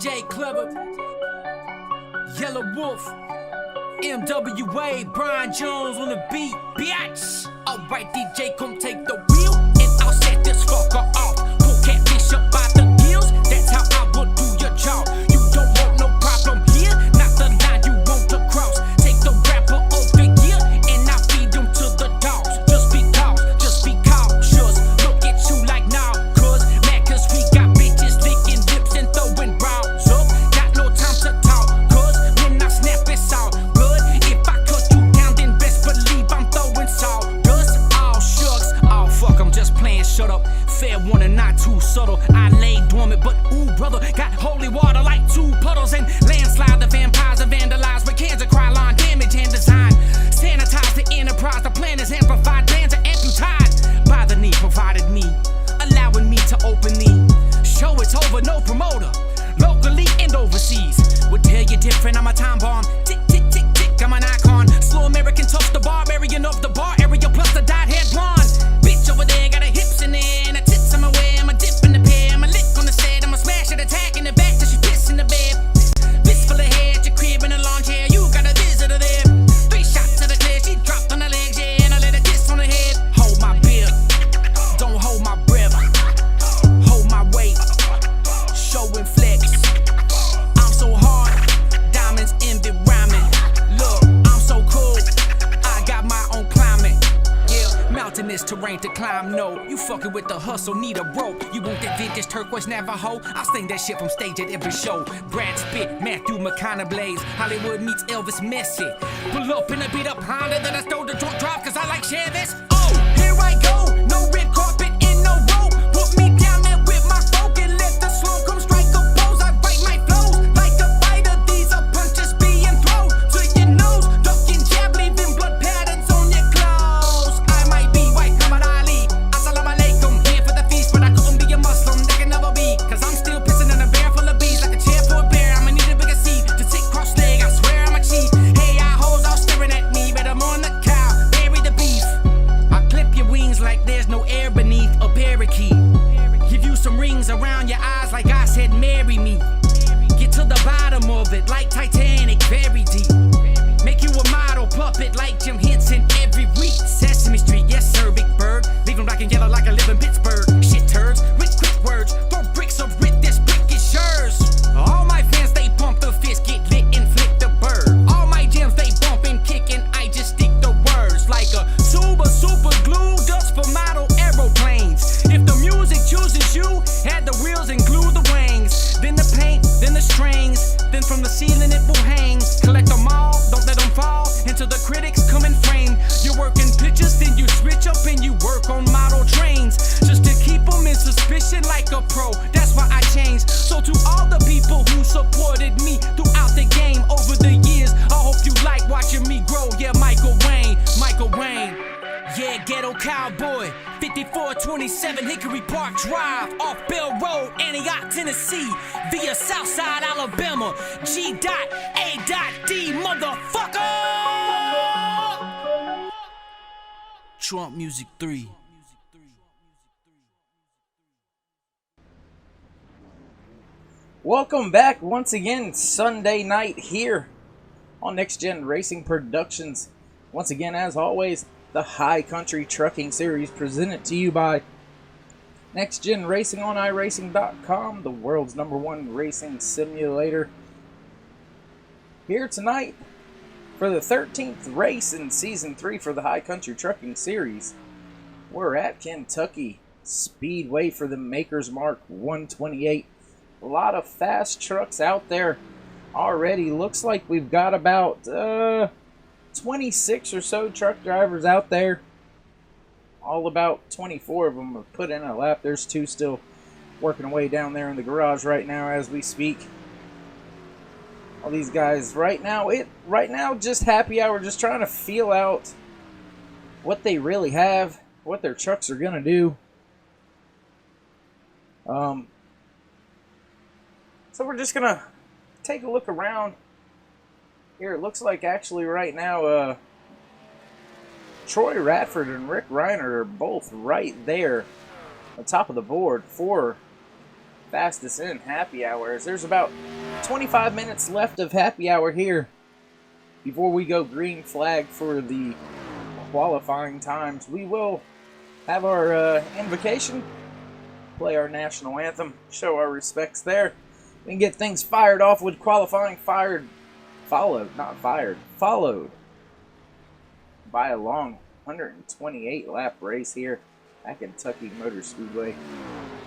TJ Clever, Yellow Wolf, MWA, Brian Jones on the beat, bitch. Alright, DJ, come take the wheel, and I'll set this fucker off. Pull catfish up by the gills, that's how I will do your job. You don't want no problem here, not the line you want to cross. Take the rapper over here, and I'll feed them to the dogs. Just be cautious, look at you like nah, cuz mad cause we got bitches licking lips and throwing bras up. Got no time to talk, cuz when I snap it's all blood. If I cut you down, then best believe I'm throwing salt. Dust, all shucks, all fuck, I'm just playing, shut up. Fair warning, not too subtle. I lay dormant, but ooh, brother, got holy water like two puddles and landslide. The vampires are vandalized with cans of Krylon, damage and design. Sanitize the enterprise, the plan is amplified, plans are amputated by the need provided me, allowing me to openly show it's over, no promoter, locally and overseas. Would tell you different, I'm a time bomb. Tick, tick, tick, tick, I'm an icon. Slow American tough, the barbarian of the bar area, plus the dyed head blonde. Bitch over there got her hips in there, and her tits on my way. I'm a dip in the pair, I'm a lick on the set, I'm a smash it, attack in the back till she piss in the bed. Fist full of hair at your crib in a lawn chair, you got a visitor there. 3 shots to the clear, she dropped on her legs, yeah, and I let her kiss on her head. Hold my beer, don't hold my breath, hold my weight, show and flex. I'm so hard, diamonds envy rhyming. Look, I'm so cool, I got my own climate. Yeah, mountainous terrain to climb, no. You fucking with the hustle, need a rope. You want that vintage turquoise Navajo? I'll sing that shit from stage at every show. Brad Pitt, Matthew McConaughey, Hollywood meets Elvis Messi. Pull up in a beat up Honda that I stole the drunk drive cause I like Chevys. Oh, here I go, no red carpet in no rope. Put me down there with my folk and let the slow come strike a pose. I write my flows like a fighter, these are punches being thrown to your nose. Ducking jab, leaving blood patterns on your clothes. I might be white, Muhammad Ali, assalamu alaikum. Here for the feast, but I couldn't be a Muslim, that can never be. Cause I'm still pissing in a bear full of bees. Like a chair for a bear, I'ma need a bigger seat to sit cross leg, I swear I'm a cheat. Hey, I hoes all staring at me, but I'm on the cow, bury the beef. I clip your wings like there's no air beneath a parakeet. Give you some rings around your eyes like I said marry me. Get to the bottom of it like Titanic, very deep. Make you a model puppet like Jim Henson every week. Sesame Street, yes sir, Big Bird. Leave 'em black and yellow like I live in Pittsburgh. Shit turds with quick words, throw bricks of writ, this brick is yours. All my fans, they pump the fist, get lit and flick the bird. All my gems, they bump and kick and I just stick the words like a tube of super glue, dust for model aeroplanes. If the music chooses you, add the wheels and glue the wings. Then the paint, then the strings, then from the ceiling it will hang. Collect them all, don't let them fall into the critics come and frame. You're working pictures, then you switch up and you work on model trains. Just to keep them in suspicion like a pro, that's why I changed. So to all the people who supported me throughout the game over the years, I hope you like watching me grow. Yeah, Michael Wayne. Yeah, ghetto cowboy, 5427 Hickory Park Drive, off Bell Road, Antioch, Tennessee, via Southside, Alabama, G.A.D, motherfucker! Trump Music 3. Welcome back once again, Sunday night here on NextGenRacing Productions. Once again, as always, the High Country Trucking Series presented to you by NextGenRacing on iRacing.com, the world's #1 racing simulator. Here tonight for the 13th race in Season 3 for the High Country Trucking Series. We're at Kentucky Speedway for the Maker's Mark 128. A lot of fast trucks out there already. Looks like we've got about 26 or so truck drivers out there. All about 24 of them have put in a lap. There's 2 still working away down there in the garage right now as we speak. All these guys right now just happy hour, just trying to feel out what they really have, what their trucks are gonna do. So we're just gonna take a look around here. It looks like actually right now Troy Radford and Rick Reiner are both right there on top of the board for fastest in happy hours. There's about 25 minutes left of happy hour here before we go green flag for the qualifying times. We will have our invocation, play our national anthem, show our respects there, and get things fired off with qualifying followed by a long 128 lap race here at Kentucky Motor Speedway.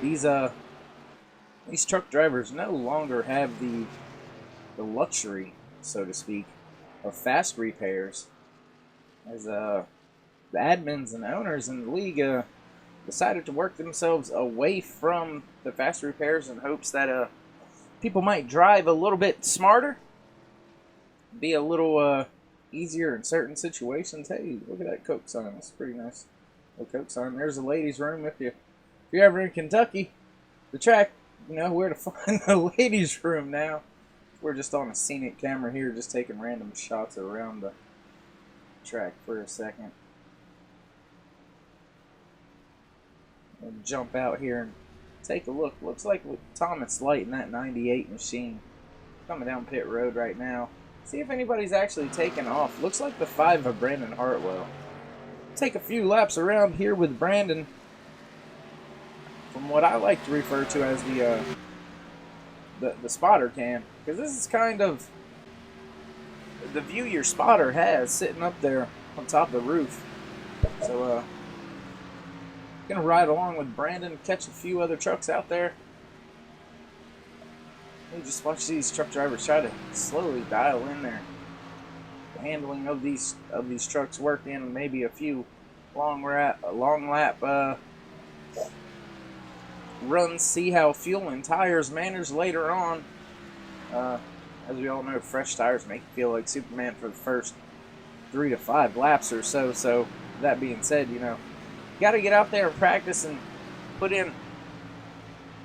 These truck drivers no longer have the luxury, so to speak, of fast repairs, as the admins and owners in the league decided to work themselves away from the fast repairs in hopes that people might drive a little bit smarter, be a little easier in certain situations. Hey, look at that Coke sign. That's pretty nice. A Coke sign. There's a ladies' room if you're ever in Kentucky, the track, you know where to find the ladies' room now. We're just on a scenic camera here, just taking random shots around the track for a second. We'll jump out here and take a look. Looks like Thomas Light in that 98 machine coming down pit road right now. See if anybody's actually taken off. Looks like the 5 of Brandon Hartwell. Take a few laps around here with Brandon from what I like to refer to as the spotter cam, because this is kind of the view your spotter has sitting up there on top of the roof. So gonna ride along with Brandon, catch a few other trucks out there. You just watch these truck drivers try to slowly dial in there. The handling of these trucks, work in maybe a few long lap runs, see how fuel and tires manners later on. As we all know, fresh tires make you feel like Superman for the first 3 to 5 laps or so. So that being said, you got to get out there and practice and put in.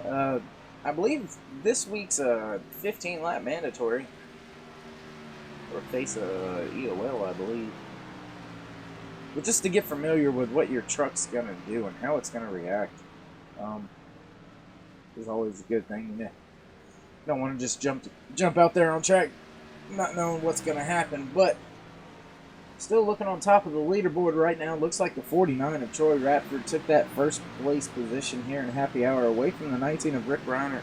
I believe this week's 15-lap mandatory, or face a EOL, I believe. But just to get familiar with what your truck's gonna do and how it's gonna react, is always a good thing. You don't want to just jump out there on track, not knowing what's gonna happen. But still looking on top of the leaderboard right now. Looks like the 49 of Troy Ratford took that first place position here in happy hour, away from the 19 of Rick Reiner.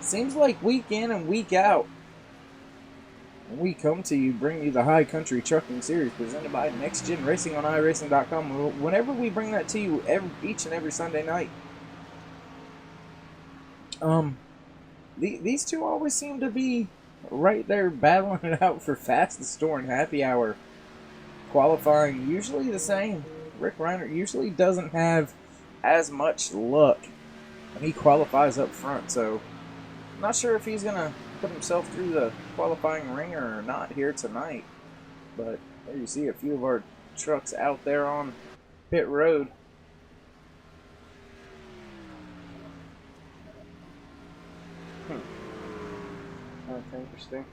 Seems like week in and week out, when we come to you, bring you the High Country Trucking Series presented by NextGenRacing on iRacing.com. Whenever we bring that to you each and every Sunday night, these two always seem to be right there battling it out for fastest door in happy hour. Qualifying usually the same. Rick Reiner usually doesn't have as much luck when he qualifies up front, so I'm not sure if he's gonna put himself through the qualifying ringer or not here tonight. But there you see a few of our trucks out there on pit road. That's interesting.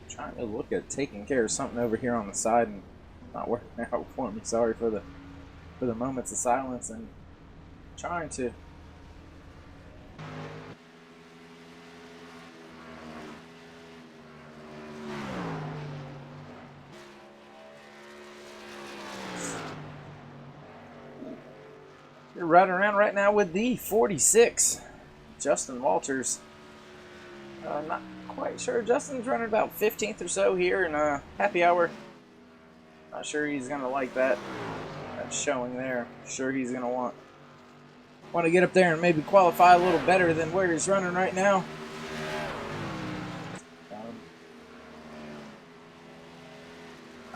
Trying to look at taking care of something over here on the side and not working out for me. Sorry for the moments of silence, and trying to you're riding around right now with the 46 Justin Walters. Not quite sure. Justin's running about 15th or so here in happy hour. Not sure he's gonna like that showing there. Sure he's gonna want to get up there and maybe qualify a little better than where he's running right now.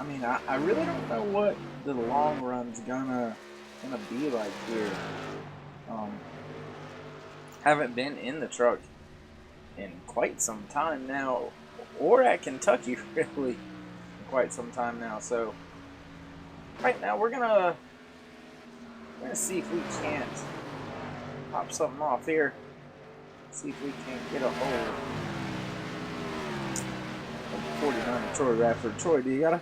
mean, I really don't know what the long run's gonna be like here. Haven't been in the truck in quite some time now, or at Kentucky really in quite some time now. So right now we're gonna see if we can't pop something off here. See if we can't get a hold of 49 Troy Radford. Troy, do you got a?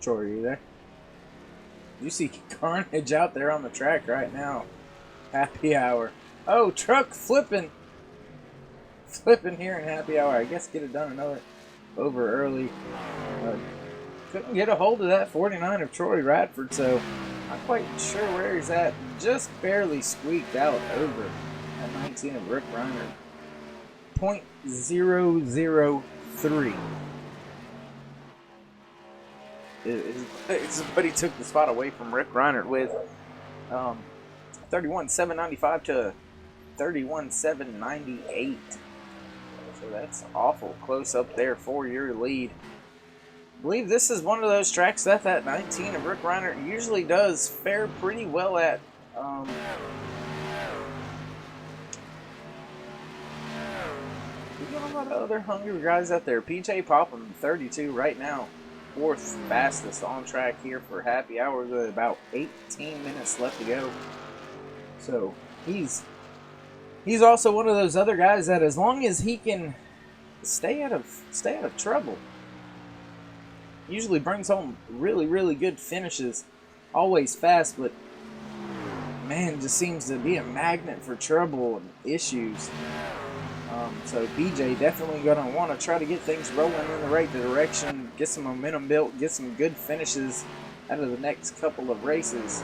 Troy, are you there? You see carnage out there on the track right now. Happy hour. Oh, truck flipping here in happy hour. I guess get it done another over early. Couldn't get a hold of that 49 of Troy Radford, so not quite sure where he's at. Just barely squeaked out over at 19 of Rick Reiner. 0.003. It's what he took the spot away from Rick Reiner with 31.795 to 31.798. So that's awful close up there for your lead. I believe this is one of those tracks that 19 of Rick Reiner usually does fare pretty well at. We got a lot of other hungry guys out there. PJ Popham, 32 right now. Fourth fastest on track here for happy hour with about 18 minutes left to go. So he's also one of those other guys that as long as he can stay out of trouble, usually brings home really good finishes. Always fast, but man, just seems to be a magnet for trouble and issues. So BJ definitely going to want to try to get things rolling in the right direction, get some momentum built, get some good finishes out of the next couple of races.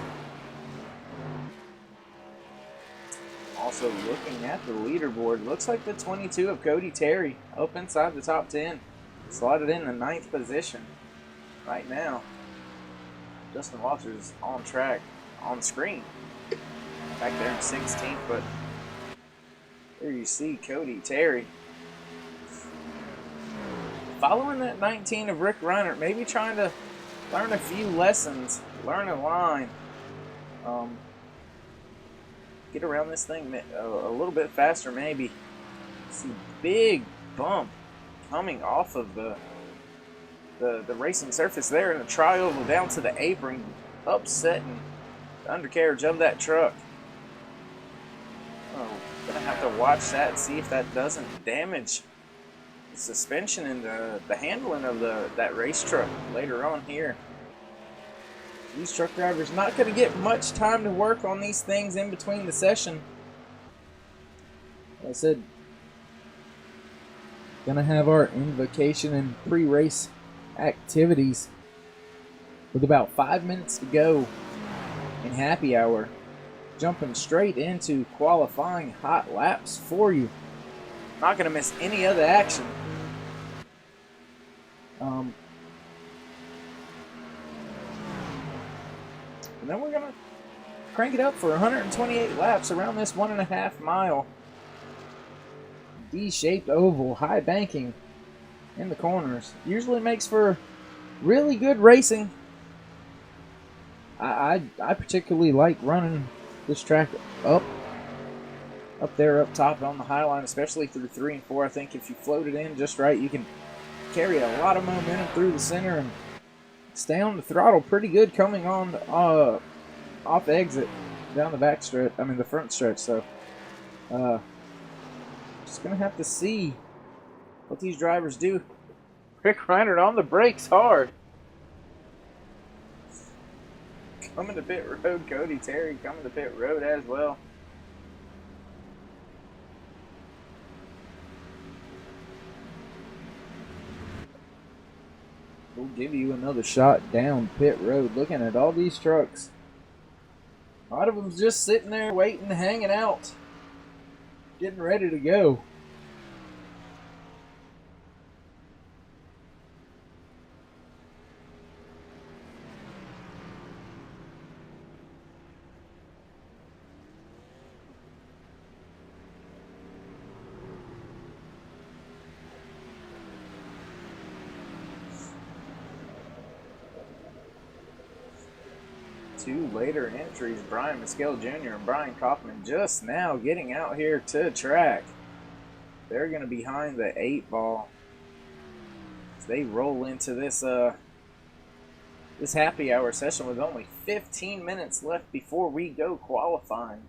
Also looking at the leaderboard, looks like the 22 of Cody Terry up inside the top 10, slotted in the 9th position right now. Justin Walters on track, on screen, back there in 16th, but there you see Cody Terry following that 19 of Rick Reiner, maybe trying to learn a few lessons, learn a line, get around this thing a little bit faster maybe. See big bump coming off of the racing surface there in the tri-oval down to the apron, upsetting the undercarriage of that truck. Oh, gonna have to watch that and see if that doesn't damage the suspension and the handling of that race truck later on here. These truck drivers not going to get much time to work on these things in between the session. Like I said, gonna have our invocation and pre-race activities with about 5 minutes to go in happy hour. Jumping straight into qualifying hot laps for you. Not going to miss any of the action. And then we're going to crank it up for 128 laps around this 1.5 mile D-shaped oval, high banking in the corners. Usually makes for really good racing. I particularly like running this track up there up top on the high line, especially through 3 and 4. I think if you float it in just right, you can carry a lot of momentum through the center and stay on the throttle pretty good coming on off exit down the back stretch. I mean the front stretch. So just gonna have to see what these drivers do. Rick Reiner on the brakes hard. Coming to pit road, Cody Terry coming to pit road as well. We'll give you another shot down pit road. Looking at all these trucks. A lot of them's just sitting there waiting, hanging out, getting ready to go. two later entries, Brian Maskell Jr. and Brian Kaufman, just now getting out here to track. They're going to be behind the 8-ball as they roll into this this happy hour session with only 15 minutes left before we go qualifying.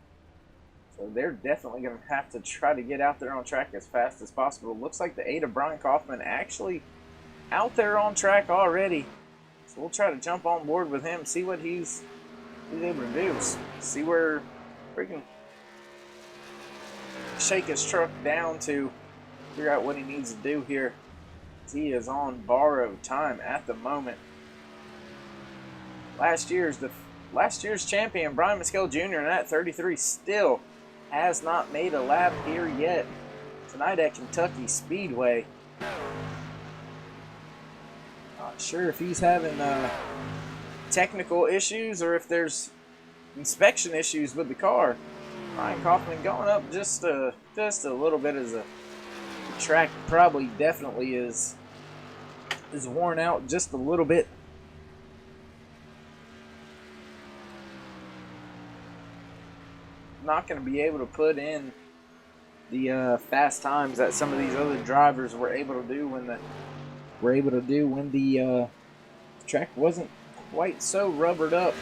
So they're definitely going to have to try to get out there on track as fast as possible. Looks like the 8 of Brian Kaufman actually out there on track already. So we'll try to jump on board with him, see what he's able to do. See where we can shake his truck down to figure out what he needs to do here. He is on borrowed time at the moment. Last year's champion, Brian Maskell Jr. in that 33 still has not made a lap here yet. Tonight at Kentucky Speedway. Not sure if he's having technical issues or if there's inspection issues with the car. Brian Kaufman going up just a little bit as the track probably definitely is worn out just a little bit. Not going to be able to put in the fast times that some of these other drivers were able to do when the track wasn't quite so rubbered up.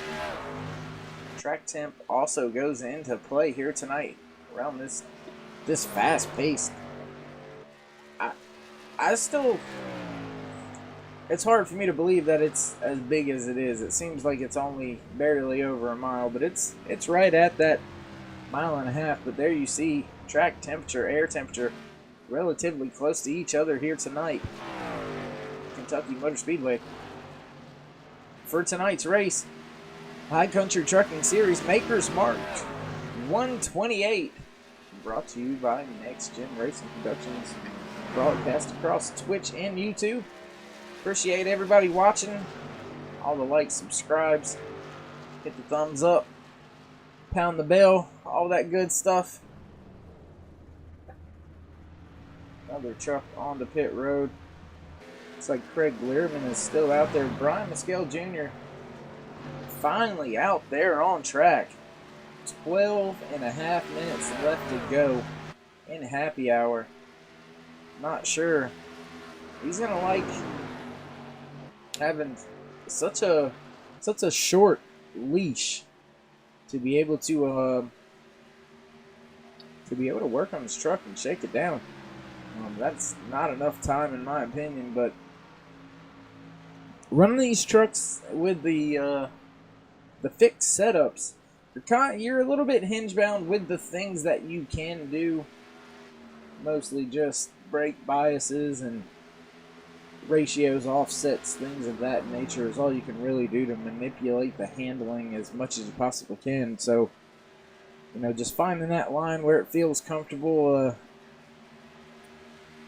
Track temp also goes into play here tonight around this fast pace. It's hard for me to believe that it's as big as it is. It seems like it's only barely over a mile, but it's right at that 1.5 miles. But there you see track temperature, air temperature, relatively close to each other here tonight. Kentucky Motor Speedway. For tonight's race, High Country Trucking Series Makers Mark 128. Brought to you by NextGenRacing Productions. Broadcast across Twitch and YouTube. Appreciate everybody watching. All the likes, subscribes, hit the thumbs up, pound the bell, all that good stuff. Another truck on the pit road. Looks like Craig Learman is still out there. Brian Maskell Jr. finally out there on track. 12.5 minutes left to go in happy hour. Not sure he's gonna like having such a short leash to be able to work on his truck and shake it down. That's not enough time in my opinion, but running these trucks with the fixed setups, you're a little bit hinge bound with the things that you can do. Mostly just brake biases and ratios, offsets, things of that nature is all you can really do to manipulate the handling as much as you possibly can. So, just finding that line where it feels comfortable,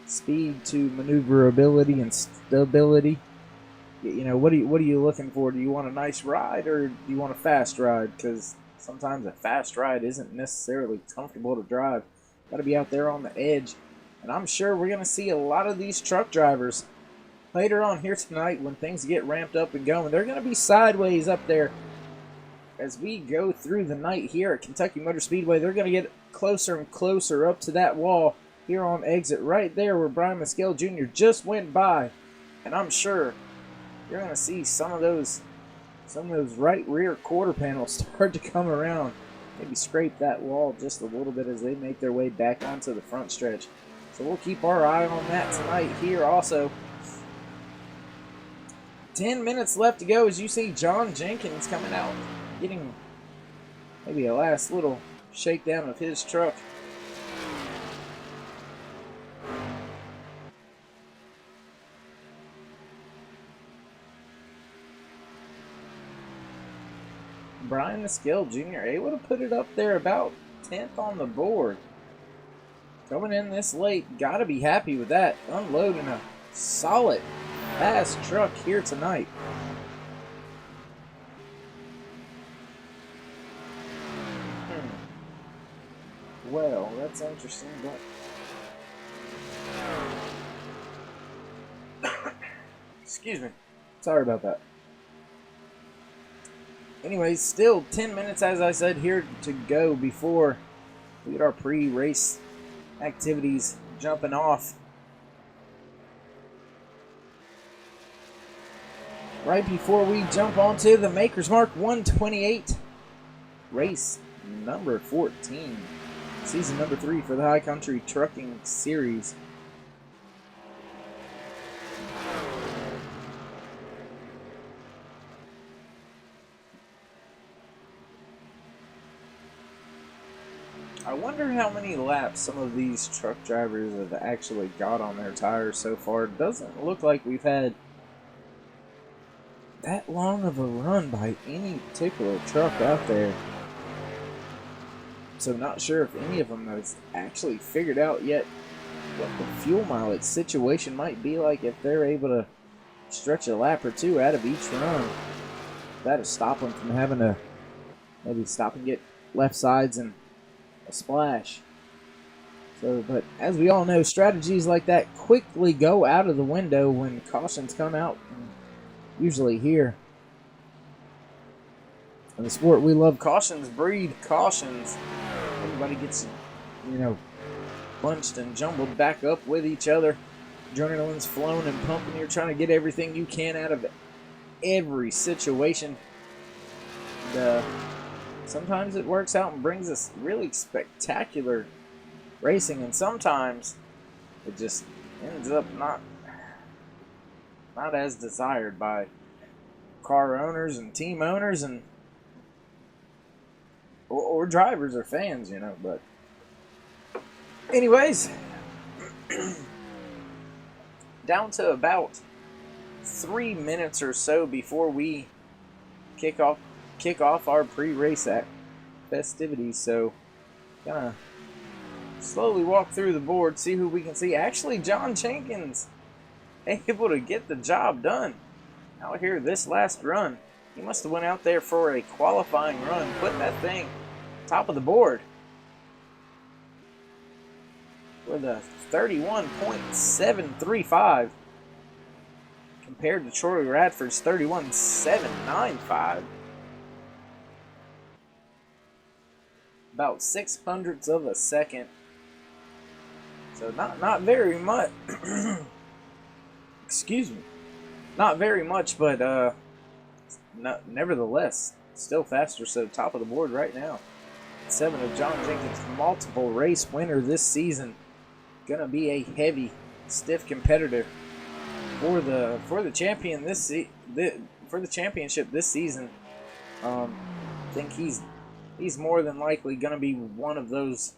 speed to maneuverability and stability. What are you looking for? Do you want a nice ride or do you want a fast ride? Because sometimes a fast ride isn't necessarily comfortable to drive. Got to be out there on the edge. And I'm sure we're going to see a lot of these truck drivers later on here tonight when things get ramped up and going. They're going to be sideways up there as we go through the night here at Kentucky Motor Speedway. They're going to get closer and closer up to that wall here on exit right there where Brian Maskell Jr. just went by. And I'm sure you're going to see some of those right rear quarter panels start to come around. Maybe scrape that wall just a little bit as they make their way back onto the front stretch. So we'll keep our eye on that tonight here also. 10 minutes left to go as you see John Jenkins coming out, getting maybe a last little shakedown of his truck. Brian Maskell Jr. able to put it up there about 10th on the board. Coming in this late, gotta be happy with that. Unloading a solid, fast truck here tonight. Well, that's interesting, but excuse me. Sorry about that. anyways, still 10 minutes, as I said, here to go before we get our pre-race activities jumping off. Right before we jump onto the Maker's Mark 128, race number 14, season number 3 for the High Country Trucking Series. I wonder how many laps some of these truck drivers have actually got on their tires so far. It doesn't look like we've had that long of a run by any particular truck out there. So not sure if any of them has actually figured out yet what the fuel mileage situation might be like if they're able to stretch a lap or two out of each run. That'll stop them from having to maybe stop and get left sides and a splash. So, but as we all know, strategies like that quickly go out of the window when cautions come out. Usually here in the sport we love, cautions breed cautions. Everybody gets, bunched and jumbled back up with each other. Adrenaline's flowing and pumping. You're trying to get everything you can out of every situation. And, sometimes it works out and brings us really spectacular racing, and sometimes it just ends up not as desired by car owners and team owners and or drivers or fans, but anyways, down to about 3 minutes or so before we kick off our pre-race festivities. So gonna slowly walk through the board, see who we can see. Actually, John Jenkins able to get the job done out here this last run. He must have went out there for a qualifying run, put that thing top of the board with a 31.735 compared to Troy Radford's 31.795. About 600ths of a second. So not very much. Excuse me. Not very much, but nevertheless, still faster. So top of the board right now. 7 of John Jenkins, multiple race winner this season. Gonna be a heavy, stiff competitor for the champion for the championship this season. I think he's more than likely gonna be one of those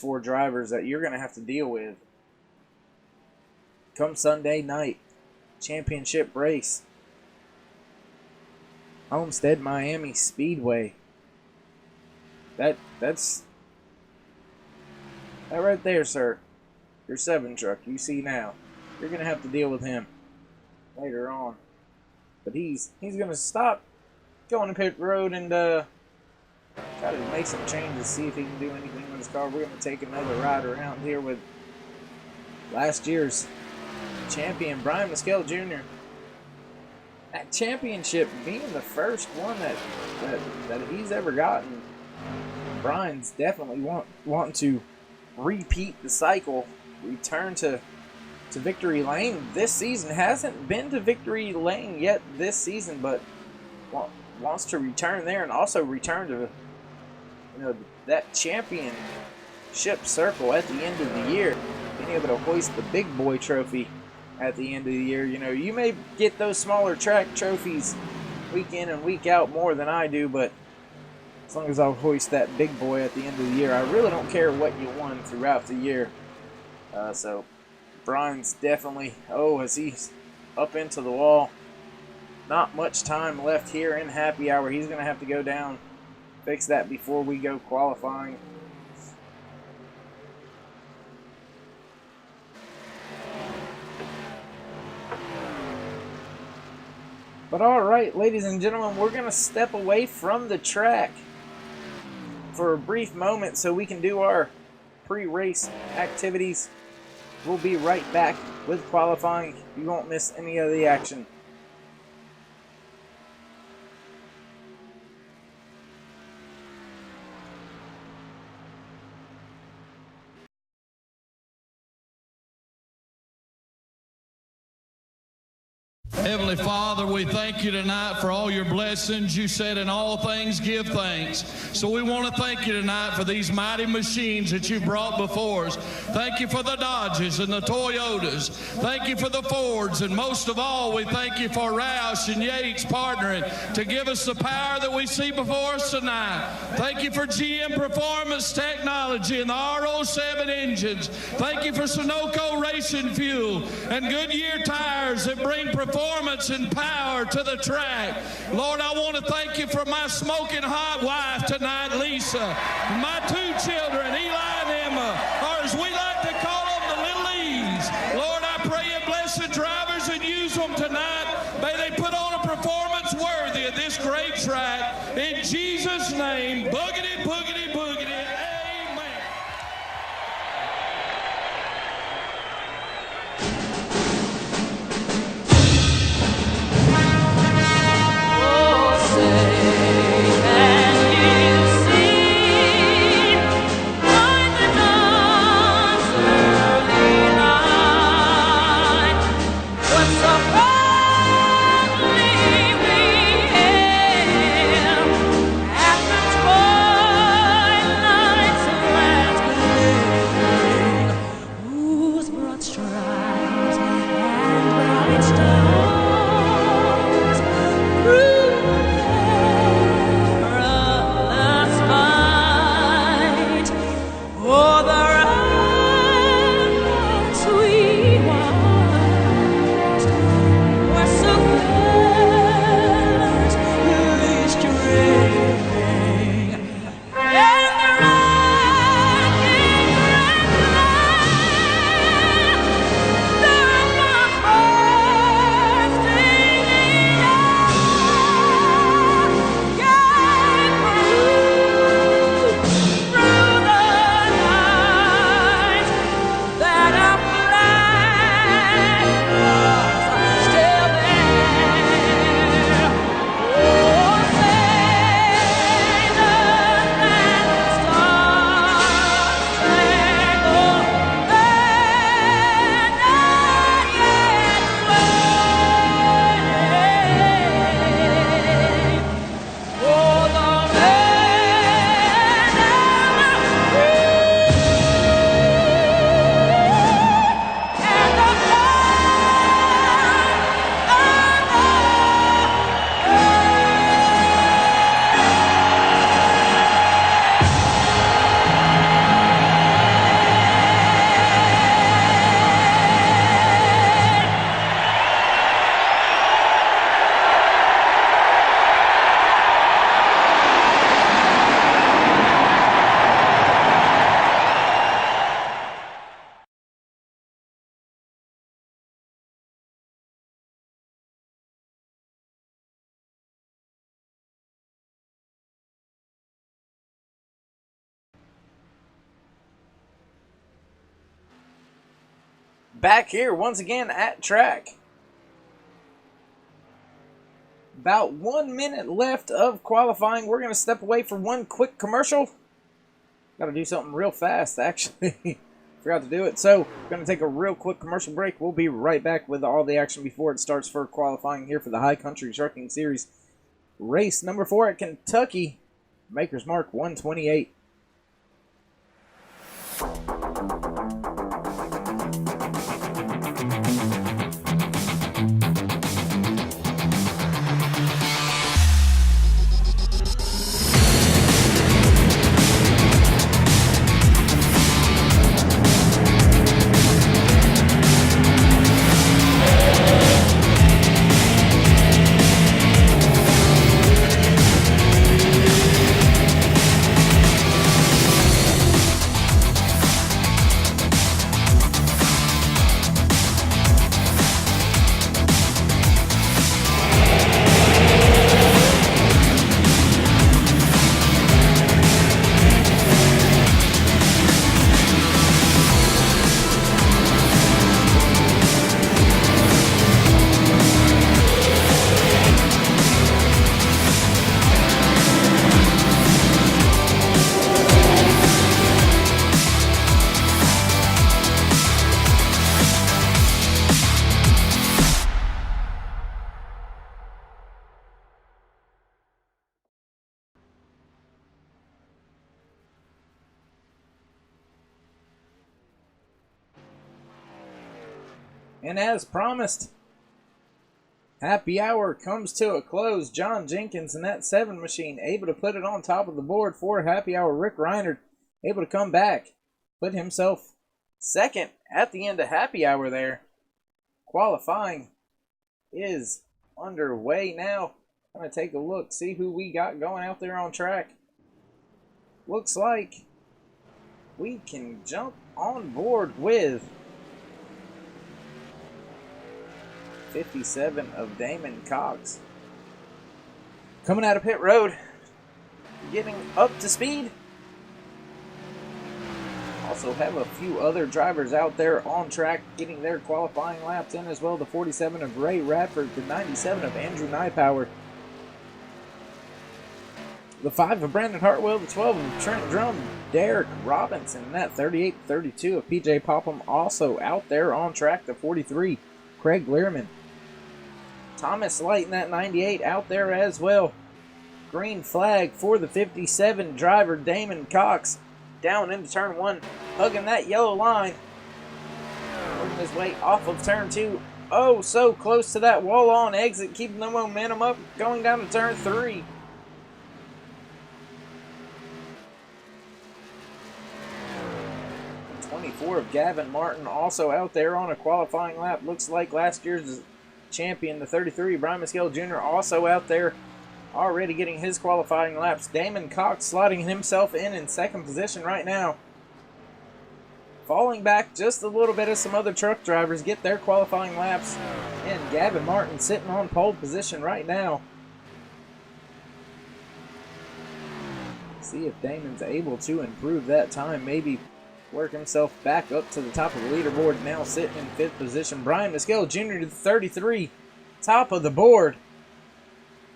4 drivers that you're gonna have to deal with come Sunday night. Championship race. Homestead Miami Speedway. That's that right there, sir. Your 7 truck you see now. You're gonna have to deal with him later on. But he's gonna stop going to pit road and try to make some changes, see if he can do anything with his car. We're gonna take another ride around here with last year's champion Brian Mescal Jr. That championship being the first one that he's ever gotten. Brian's definitely wanting to repeat the cycle, return to victory lane this season. Hasn't been to victory lane yet this season, but wants to return there and also return to that championship circle at the end of the year, being able to hoist the big boy trophy at the end of the year. You may get those smaller track trophies week in and week out more than I do, but as long as I'll hoist that big boy at the end of the year, I really don't care what you won throughout the year. So Brian's definitely, as he's up into the wall, not much time left here in happy hour. He's going to have to go down, fix that before we go qualifying. But all right, ladies and gentlemen, we're going to step away from the track for a brief moment so we can do our pre-race activities. We'll be right back with qualifying. You won't miss any of the action. Heavenly Father, we thank you tonight for all your blessings. You said in all things give thanks. So we want to thank you tonight for these mighty machines that you brought before us. Thank you for the Dodges and the Toyotas. Thank you for the Fords. And most of all, we thank you for Roush and Yates partnering to give us the power that we see before us tonight. Thank you for GM Performance Technology and the R07 engines. Thank you for Sunoco Racing Fuel and Goodyear tires that bring performance and power to the track. Lord, I want to thank you for my smoking hot wife tonight, Lisa, my two children, Eli and Emma, or as we like to call them, the Little E's. Lord, I pray you bless the drivers and use them tonight. May they put on a performance worthy of this great track. In Jesus' name, boogity, boogity, boogity. Back here once again at track. About 1 minute left of qualifying. We're going to step away for one quick commercial. Got to do something real fast, actually. Forgot to do it. So, we're going to take a real quick commercial break. We'll be right back with all the action before it starts for qualifying here for the High Country Trucking Series. Race number 4 at Kentucky. Maker's Mark 128. And as promised, happy hour comes to a close. John Jenkins and that 7 machine able to put it on top of the board for happy hour. Rick Reiner able to come back, put himself second at the end of happy hour there. Qualifying is underway now. I'm going to take a look, see who we got going out there on track. Looks like we can jump on board with 57 of Damon Cox. Coming out of pit road, getting up to speed. Also have a few other drivers out there on track getting their qualifying laps in as well. The 47 of Ray Radford, the 97 of Andrew Nypower, the 5 of Brandon Hartwell, the 12 of Trent Drum, Derek Robinson, and that 38-32 of PJ Popham also out there on track. The 43, Craig Learman. Thomas Light in that 98 out there as well. Green flag for the 57 driver, Damon Cox, down into turn 1, hugging that yellow line. Working his way off of turn 2. Oh, so close to that wall-on exit, keeping the momentum up, going down to turn 3. The 24 of Gavin Martin also out there on a qualifying lap. Looks like last year's champion, the 33, Brian Mescal Jr., also out there already getting his qualifying laps. Damon Cox slotting himself in second position right now. Falling back just a little bit as some other truck drivers get their qualifying laps. And Gavin Martin sitting on pole position right now. See if Damon's able to improve that time. Maybe work himself back up to the top of the leaderboard. Now sitting in 5th position. Brian Mescal Jr. to the 33. Top of the board.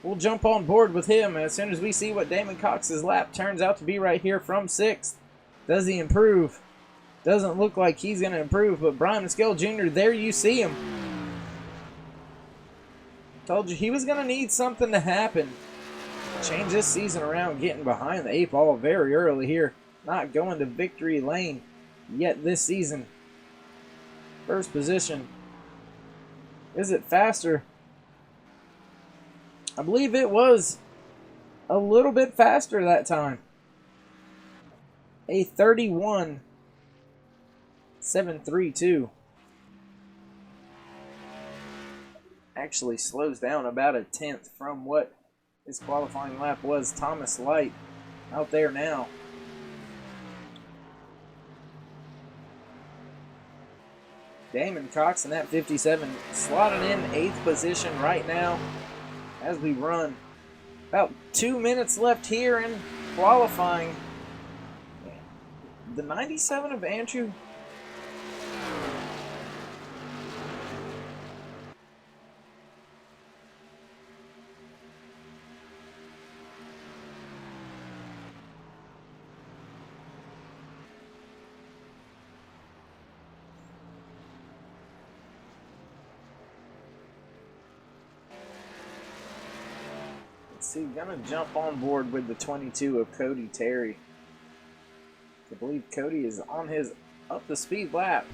We'll jump on board with him as soon as we see what Damon Cox's lap turns out to be right here from 6th. Does he improve? Doesn't look like he's going to improve, but Brian Mescal Jr., there you see him. Told you he was going to need something to happen. Change this season around, getting behind the 8 ball very early here. Not going to victory lane yet this season. First position. Is it faster? I believe it was a little bit faster that time. A 31.732. Actually slows down about a 10th from what his qualifying lap was. Thomas Light out there now. Damon Cox in that 57 slotting in 8th position right now as we run. About 2 minutes left here in qualifying. The 97 of Andrew. See, gonna jump on board with the 22 of Cody Terry. I believe Cody is on his up the speed lap.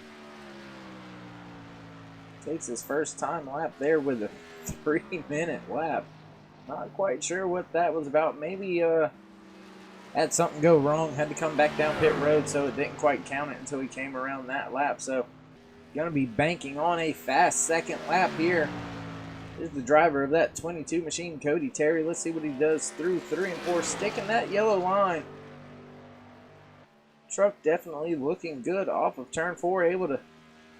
Takes his first time lap there with a 3-minute lap. Not quite sure what that was about. Maybe had something go wrong, had to come back down pit road, so it didn't quite count it until he came around that lap. So gonna be banking on a fast second lap here. Here's the driver of that 22 machine, Cody Terry. Let's see what he does through 3 and 4, sticking that yellow line. Truck definitely looking good off of turn 4, able to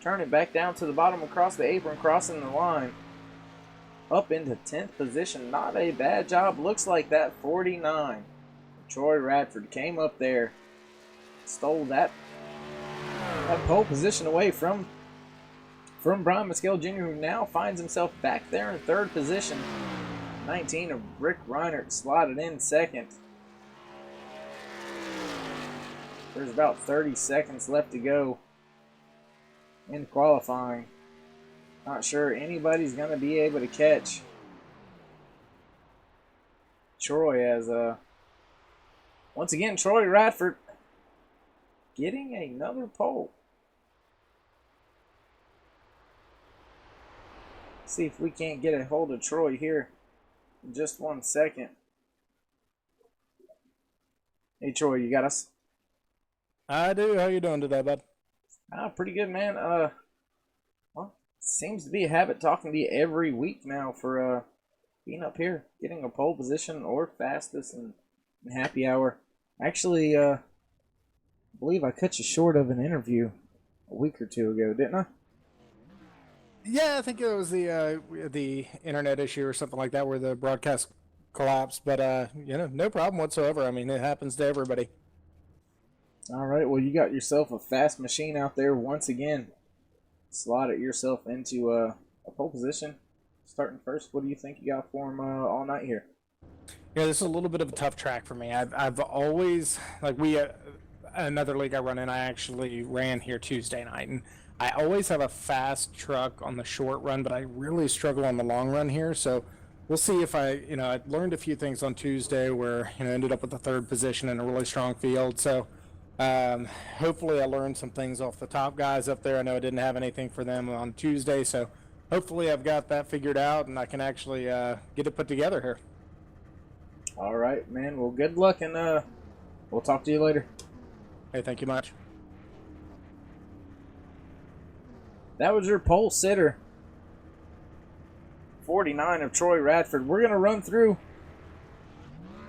turn it back down to the bottom across the apron, crossing the line. Up into 10th position, not a bad job. Looks like that 49. Troy Radford came up there, stole that pole position away from Brian Mescal Jr., who now finds himself back there in 3rd position. 19 of Rick Reinert slotted in 2nd. There's about 30 seconds left to go in qualifying. Not sure anybody's going to be able to catch Troy as once again, Troy Radford getting another pole. See if we can't get a hold of Troy here in just 1 second. Hey, Troy, you got us? I do. How you doing today, bud? Pretty good, man. Well, seems to be a habit talking to you every week now for being up here, getting a pole position or fastest and happy hour. Actually, I believe I cut you short of an interview a week or two ago, didn't I? Yeah, I think it was the internet issue or something like that where the broadcast collapsed. But no problem whatsoever. I mean, it happens to everybody. All right, well, you got yourself a fast machine out there once again. Slotted yourself into a pole position. Starting first, what do you think you got for him all night here? Yeah, this is a little bit of a tough track for me. I've always, like another league I run in, I actually ran here Tuesday night. And I always have a fast truck on the short run, but I really struggle on the long run here. So we'll see if I learned a few things on Tuesday where, ended up with the third position in a really strong field. So hopefully I learned some things off the top guys up there. I know I didn't have anything for them on Tuesday. So hopefully I've got that figured out and I can actually get it put together here. All right, man. Well, good luck, and we'll talk to you later. Hey, thank you much. That was your pole sitter, 49 of Troy Radford. We're going to run through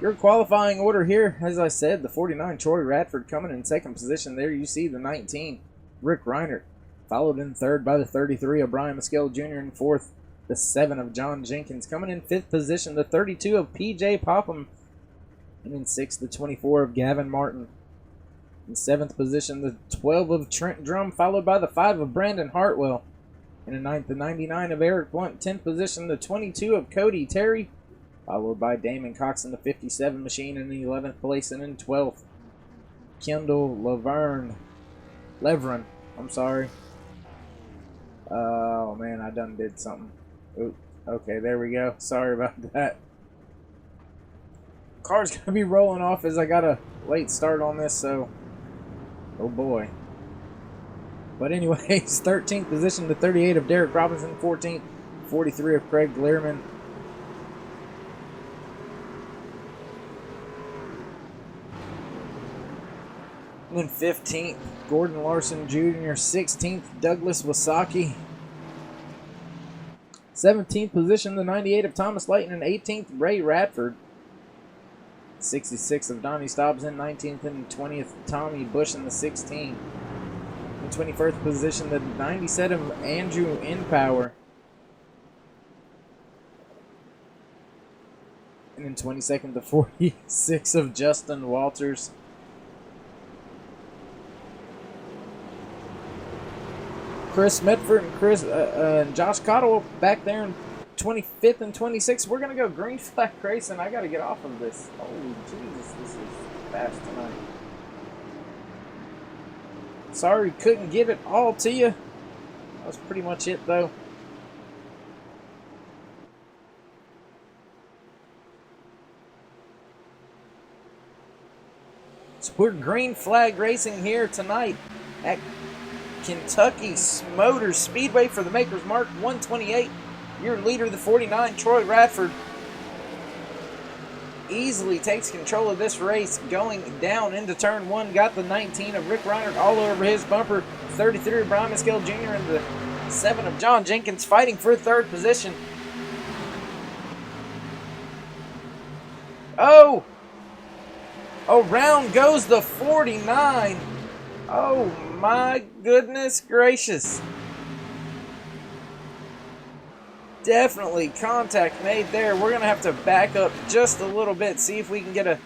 your qualifying order here. As I said, the 49, Troy Radford, coming in second position. There you see the 19, Rick Reinert, followed in third by the 33 of Brian Mescal Jr. in fourth, the 7 of John Jenkins. Coming in fifth position, the 32 of P.J. Popham. And in sixth, the 24 of Gavin Martin. In seventh position, the 12 of Trent Drum, followed by the 5 of Brandon Hartwell. And in ninth, the 99 of Eric Blunt. 10th position, the 22 of Cody Terry, followed by Damon Cox in the 57 machine in the 11th place. And in 12th, Kendall Levron. I'm sorry. Oh, man, I done did something. Ooh, okay, there we go. Sorry about that. Car's going to be rolling off as I got a late start on this, so... Oh, boy. But anyways, 13th position, the 38 of Derek Robinson. 14th, 43 of Craig Learman. And then 15th, Gordon Larson Jr. 16th, Douglas Wasaki. 17th position, the 98 of Thomas Layton. And 18th, Ray Radford. 66 of Donnie Stobbs in 19th, and 20th, Tommy Bush in the 16. In 21st position, the 97 of Andrew Inpower. And in 22nd, the 46 of Justin Walters. Chris Medford and Josh Cottle back there in 25th and 26th. We're going to go green flag racing. I got to get off of this. Holy Jesus, this is fast tonight. Sorry couldn't give it all to you. That was pretty much it, though. So we're green flag racing here tonight at Kentucky Motor Speedway for the Maker's Mark 128. Your leader, the 49, Troy Radford, easily takes control of this race going down into turn 1. Got the 19 of Rick Reinert all over his bumper. 33 of Brian Mescal Jr. and the 7 of John Jenkins fighting for third position. Oh! Around goes the 49. Oh my goodness gracious. Definitely contact made there. We're going to have to back up just a little bit, see if we can get a...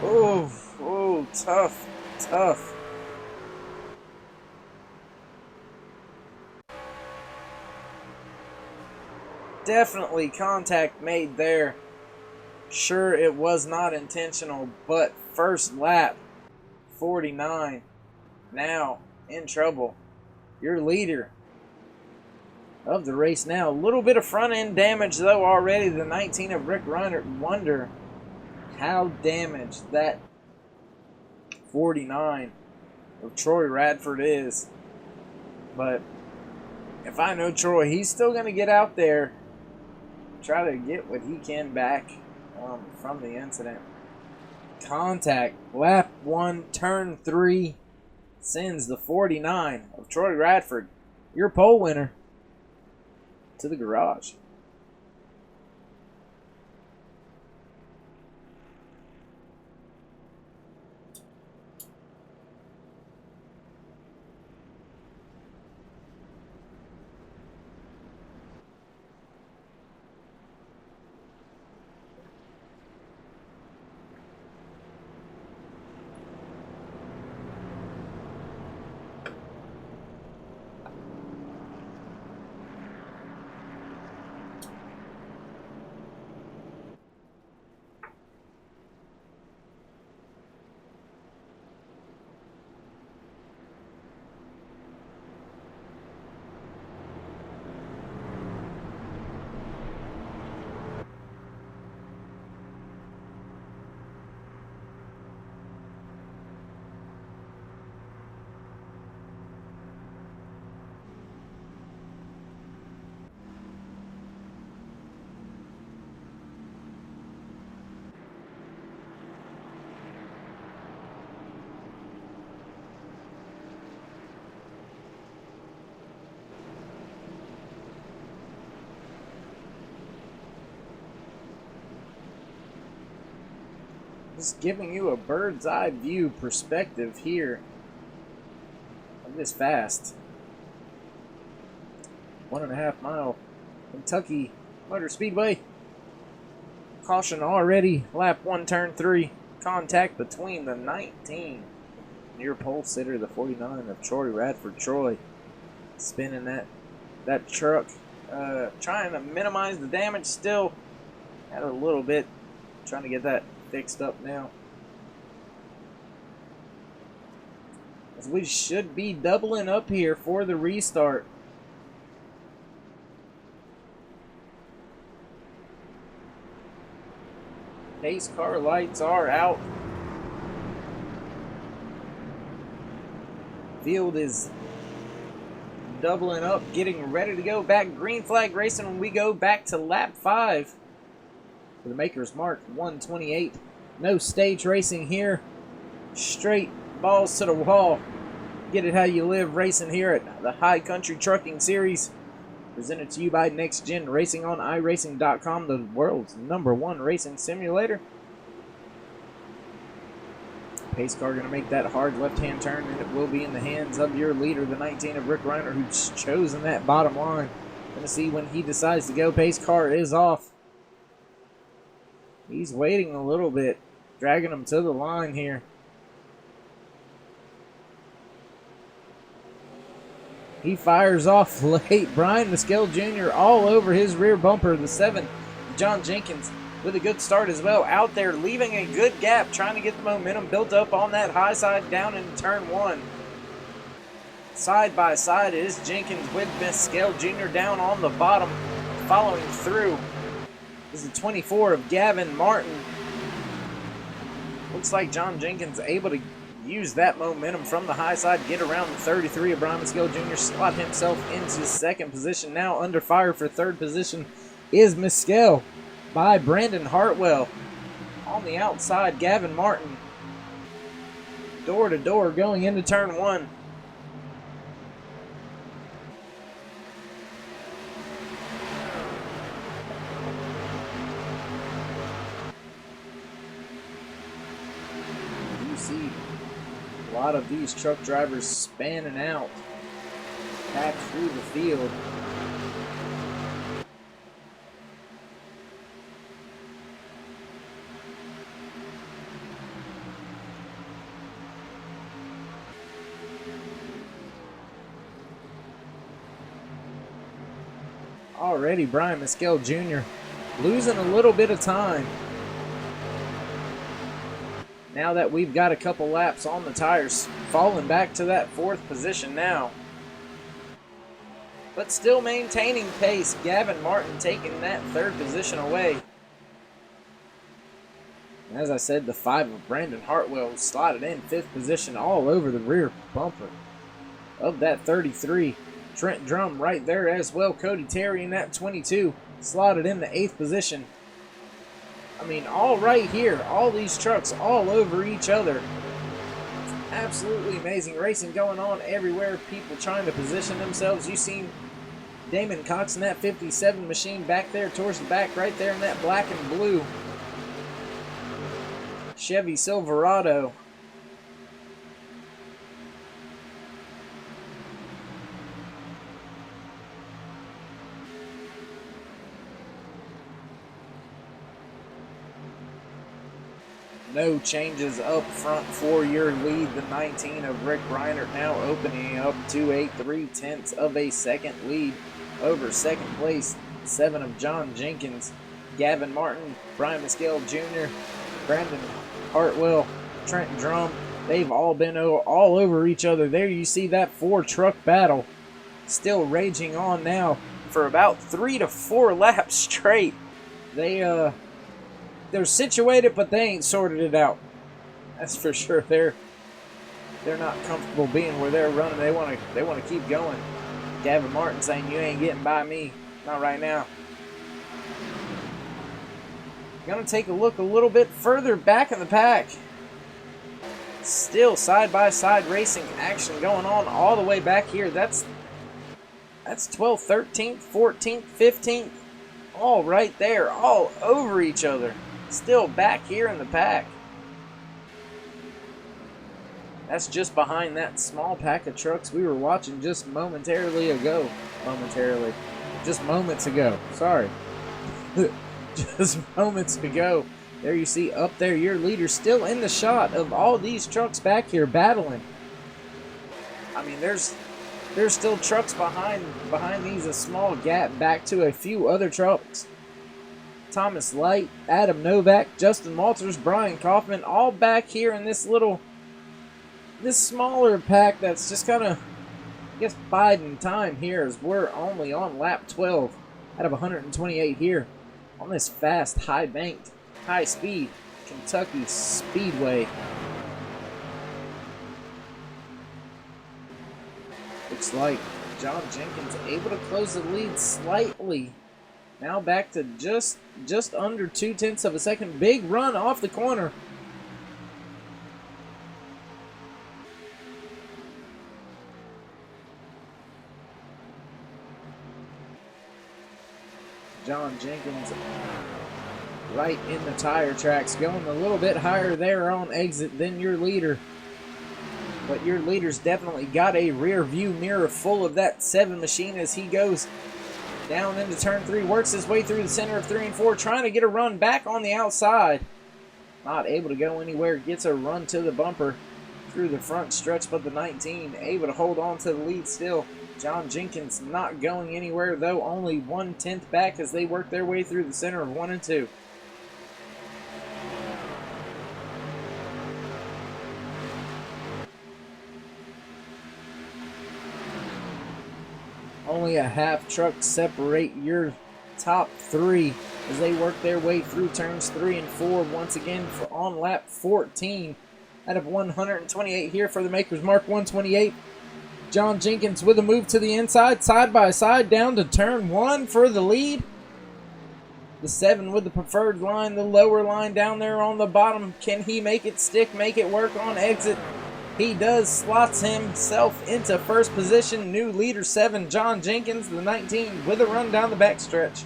Oh, tough, tough. Definitely contact made there. Sure, it was not intentional, but first lap, 49. Now in trouble. Your leader of the race now. A little bit of front end damage though already. The 19 of Rick Reinert. Wonder how damaged that 49 of Troy Radford is. But if I know Troy, he's still going to get out there, try to get what he can back from the incident. Contact, lap 1, turn 3, sends the 49 of Troy Radford, your pole winner, to the garage. Just giving you a bird's eye view perspective here of this fast 1.5 mile Kentucky Motor Speedway. Caution already, lap 1, turn 3. Contact between the 19 near pole sitter, the 49 of Troy Radford. Troy spinning that truck, trying to minimize the damage. Still had a little bit, trying to get that fixed up now, as we should be doubling up here for the restart. Pace car lights are out. Field is doubling up, getting ready to go back. Green flag racing when we go back to lap 5. For the maker's mark, 128. No stage racing here. Straight balls to the wall. Get it how you live racing here at the High Country Trucking Series. Presented to you by NextGenRacing on iRacing.com, the world's #1 racing simulator. Pace car going to make that hard left-hand turn, and it will be in the hands of your leader, the 19 of Rick Reiner, who's chosen that bottom line. Going to see when he decides to go. Pace car is off. He's waiting a little bit, dragging him to the line here. He fires off late. Brian Mescal Jr. all over his rear bumper. The 7, John Jenkins, with a good start as well. Out there, leaving a good gap, trying to get the momentum built up on that high side down in turn 1. Side by side is Jenkins with Mescal Jr. down on the bottom, following through. This is the 24 of Gavin Martin. Looks like John Jenkins able to use that momentum from the high side, get around the 33 of Brian Mescal Jr., slot himself into second position. Now under fire for third position is Mescal by Brandon Hartwell. On the outside, Gavin Martin. Door to door going into turn 1. A lot of these truck drivers spanning out back through the field. Already Brian Mescal Jr. losing a little bit of time. Now that we've got a couple laps on the tires, falling back to that 4th position now. But still maintaining pace. Gavin Martin taking that 3rd position away. And as I said, the 5 of Brandon Hartwell slotted in 5th position all over the rear bumper of that 33. Trent Drum right there as well. Cody Terry in that 22, slotted in the 8th position. I mean, all right here, all these trucks all over each other. It's absolutely amazing racing going on everywhere. People trying to position themselves. You seen Damon Cox in that 57 machine back there towards the back, right there in that black and blue Chevy Silverado. No changes up front for your lead. The 19 of Rick Reinert now opening up to a 3/10 of a second lead over second place. 7 of John Jenkins, Gavin Martin, Brian Mescal Jr., Brandon Hartwell, Trent Drum. They've all been all over each other. There you see that 4-truck battle still raging on now for about 3 to 4 laps straight. They're situated, but they ain't sorted it out. That's for sure. They're not comfortable being where they're running. They want to keep going. Gavin Martin saying, "You ain't getting by me, not right now." Gonna take a look a little bit further back in the pack. Still side-by-side racing action going on all the way back here. That's 12th, 13th, 14th, 15th, all right there, all over each other. Still back here in the pack. That's just behind that small pack of trucks we were watching just momentarily ago. Just moments ago. Sorry. Just moments ago. There you see up there your leader still in the shot of all these trucks back here battling. I mean, there's still trucks behind these, a small gap back to a few other trucks. Thomas Light, Adam Novak, Justin Walters, Brian Kaufman, all back here in this smaller pack that's just kind of, I guess, biding time here as we're only on lap 12 out of 128 here on this fast, high-banked, high-speed Kentucky Speedway. Looks like John Jenkins able to close the lead slightly. Now back to just under 2/10 of a second. Big run off the corner. John Jenkins right in the tire tracks, going a little bit higher there on exit than your leader. But your leader's definitely got a rear view mirror full of that 7 machine as he goes down into turn 3, works his way through the center of 3 and 4, trying to get a run back on the outside. Not able to go anywhere, gets a run to the bumper through the front stretch, but the 19 able to hold on to the lead still. John Jenkins not going anywhere, though, only 1/10 back as they work their way through the center of 1 and 2. Only a half truck separate your top 3 as they work their way through turns 3 and 4 once again on lap 14 out of 128 here for the Maker's Mark 128. John Jenkins with a move to the inside, side by side down to turn 1 for the lead. The 7 with the preferred line, the lower line down there on the bottom. Can he make it stick, make it work on exit? He does, slots himself into first position. New leader 7, John Jenkins, the 19, with a run down the backstretch.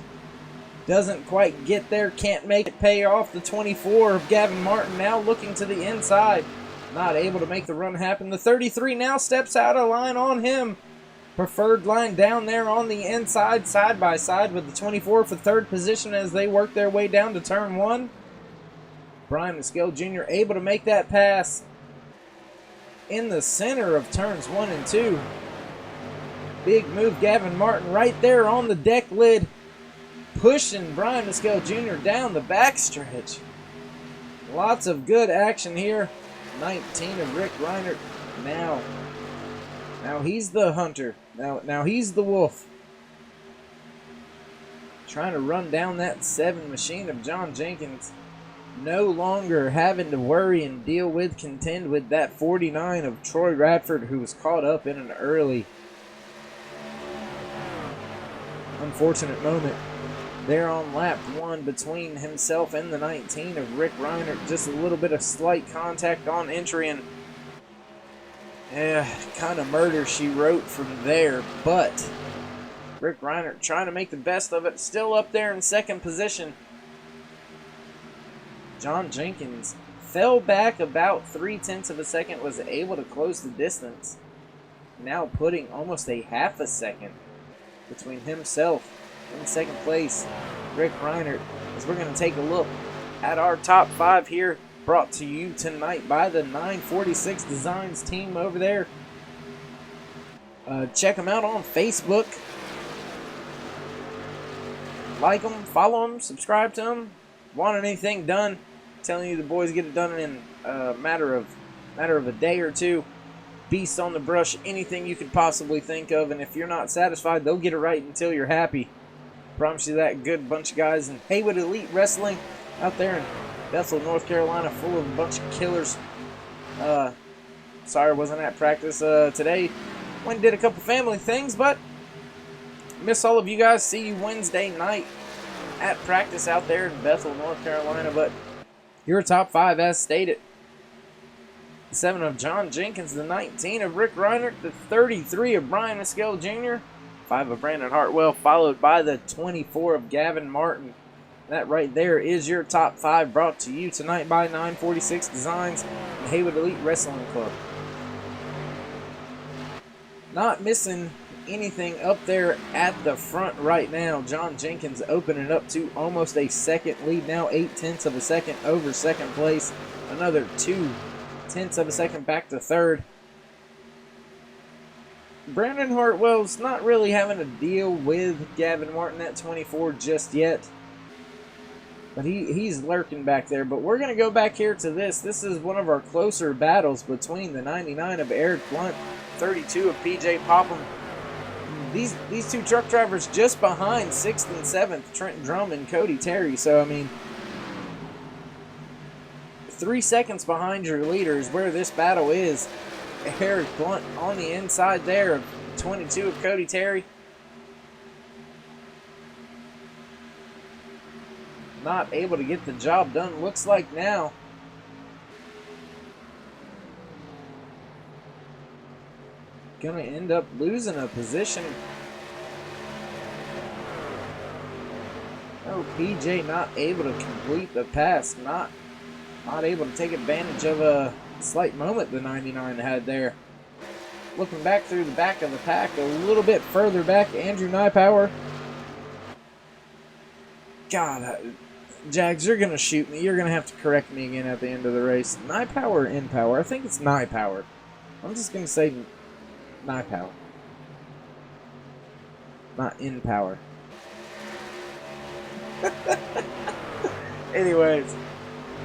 Doesn't quite get there, can't make it pay off. The 24 of Gavin Martin now looking to the inside. Not able to make the run happen. The 33 now steps out of line on him. Preferred line down there on the inside, side by side with the 24 for third position as they work their way down to turn 1. Brian Mescal Jr. able to make that pass in the center of turns 1 and 2. Big move, Gavin Martin right there on the deck lid, pushing Brian Mescal Jr. down the backstretch. Lots of good action here. 19 of Rick Reinert. Now he's the hunter. Now he's the wolf. Trying to run down that 7 machine of John Jenkins. no longer having to worry and contend with that 49 of Troy Radford, who was caught up in an early unfortunate moment there on lap 1 between himself and the 19 of Rick Reiner. Just a little bit of slight contact on entry, and kind of murder she wrote from there. But Rick Reiner trying to make the best of it, still up there in second position. John Jenkins fell back about 0.3 of a second, was able to close the distance, now putting almost a half a second between himself in second place, Rick Reiner, as we're going to take a look at our top 5 here, brought to you tonight by the 946 Designs team over there. Check them out on Facebook. Like them, follow them, subscribe to them. Want anything done? Telling you the boys get it done in a matter of a day or two. Beast on the brush, anything you could possibly think of, and if you're not satisfied, they'll get it right until you're happy. Promise you that. Good bunch of guys in Haywood Elite Wrestling out there in Bethel, North Carolina, full of a bunch of killers. Sorry I wasn't at practice today. Went and did a couple family things, but miss all of you guys. See you Wednesday night at practice out there in Bethel, North Carolina. But your top 5 as stated. The 7 of John Jenkins, the 19 of Rick Reiner, the 33 of Brian Mescal Jr., 5 of Brandon Hartwell, followed by the 24 of Gavin Martin. That right there is your top 5, brought to you tonight by 946 Designs and Haywood Elite Wrestling Club. Not missing anything up there at the front right now. John Jenkins opening up to almost a second lead now, 0.8 of a second over second place. Another 0.2 of a second back to third. Brandon Hartwell's not really having to deal with Gavin Martin at 24 just yet, but he's lurking back there. But we're going to go back here to this. This is one of our closer battles between the 99 of Eric Blunt, 32 of PJ Popham. These two truck drivers just behind 6th and 7th, Trent Drum and Cody Terry. So, I mean, 3 seconds behind your leader is where this battle is. Eric Blunt on the inside there of 22 of Cody Terry. Not able to get the job done, looks like now. Gonna end up losing a position. Oh, PJ not able to complete the pass. Not able to take advantage of a slight moment the 99 had there. Looking back through the back of the pack, a little bit further back, Andrew Nypower. God, Jags, you're going to shoot me. You're going to have to correct me again at the end of the race. Nypower or N-Power? I think it's Nypower. I'm just going to say Nypower. Not N-Power. Anyways,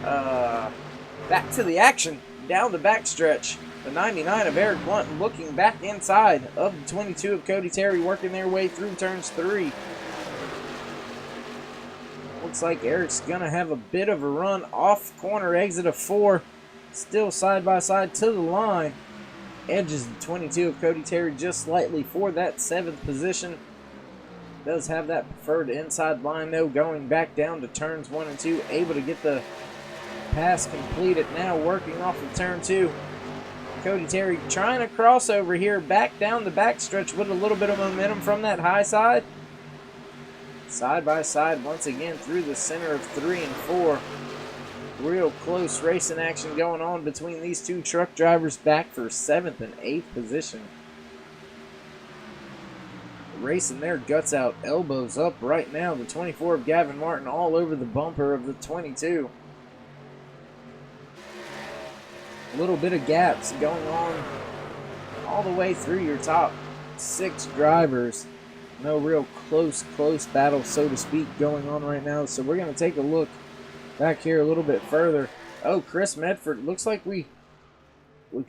back to the action. Down the backstretch, the 99 of Eric Blunt looking back inside of the 22 of Cody Terry, working their way through turns 3. Looks like Eric's going to have a bit of a run off corner exit of 4. Still side by side to the line. Edges the 22 of Cody Terry just slightly for that 7th position. Does have that preferred inside line though, going back down to turns 1 and 2. Able to get the pass completed now, working off of turn 2. Cody Terry trying to cross over here, back down the backstretch with a little bit of momentum from that high side. Side by side once again through the center of 3 and 4. Real close racing action going on between these two truck drivers, back for 7th and 8th position. Racing their guts out, elbows up right now. The 24 of Gavin Martin all over the bumper of the 22. A little bit of gaps going on all the way through your top 6 drivers. No real close battle, so to speak, going on right now. So we're going to take a look back here a little bit further. Oh, Chris Medford. Looks like we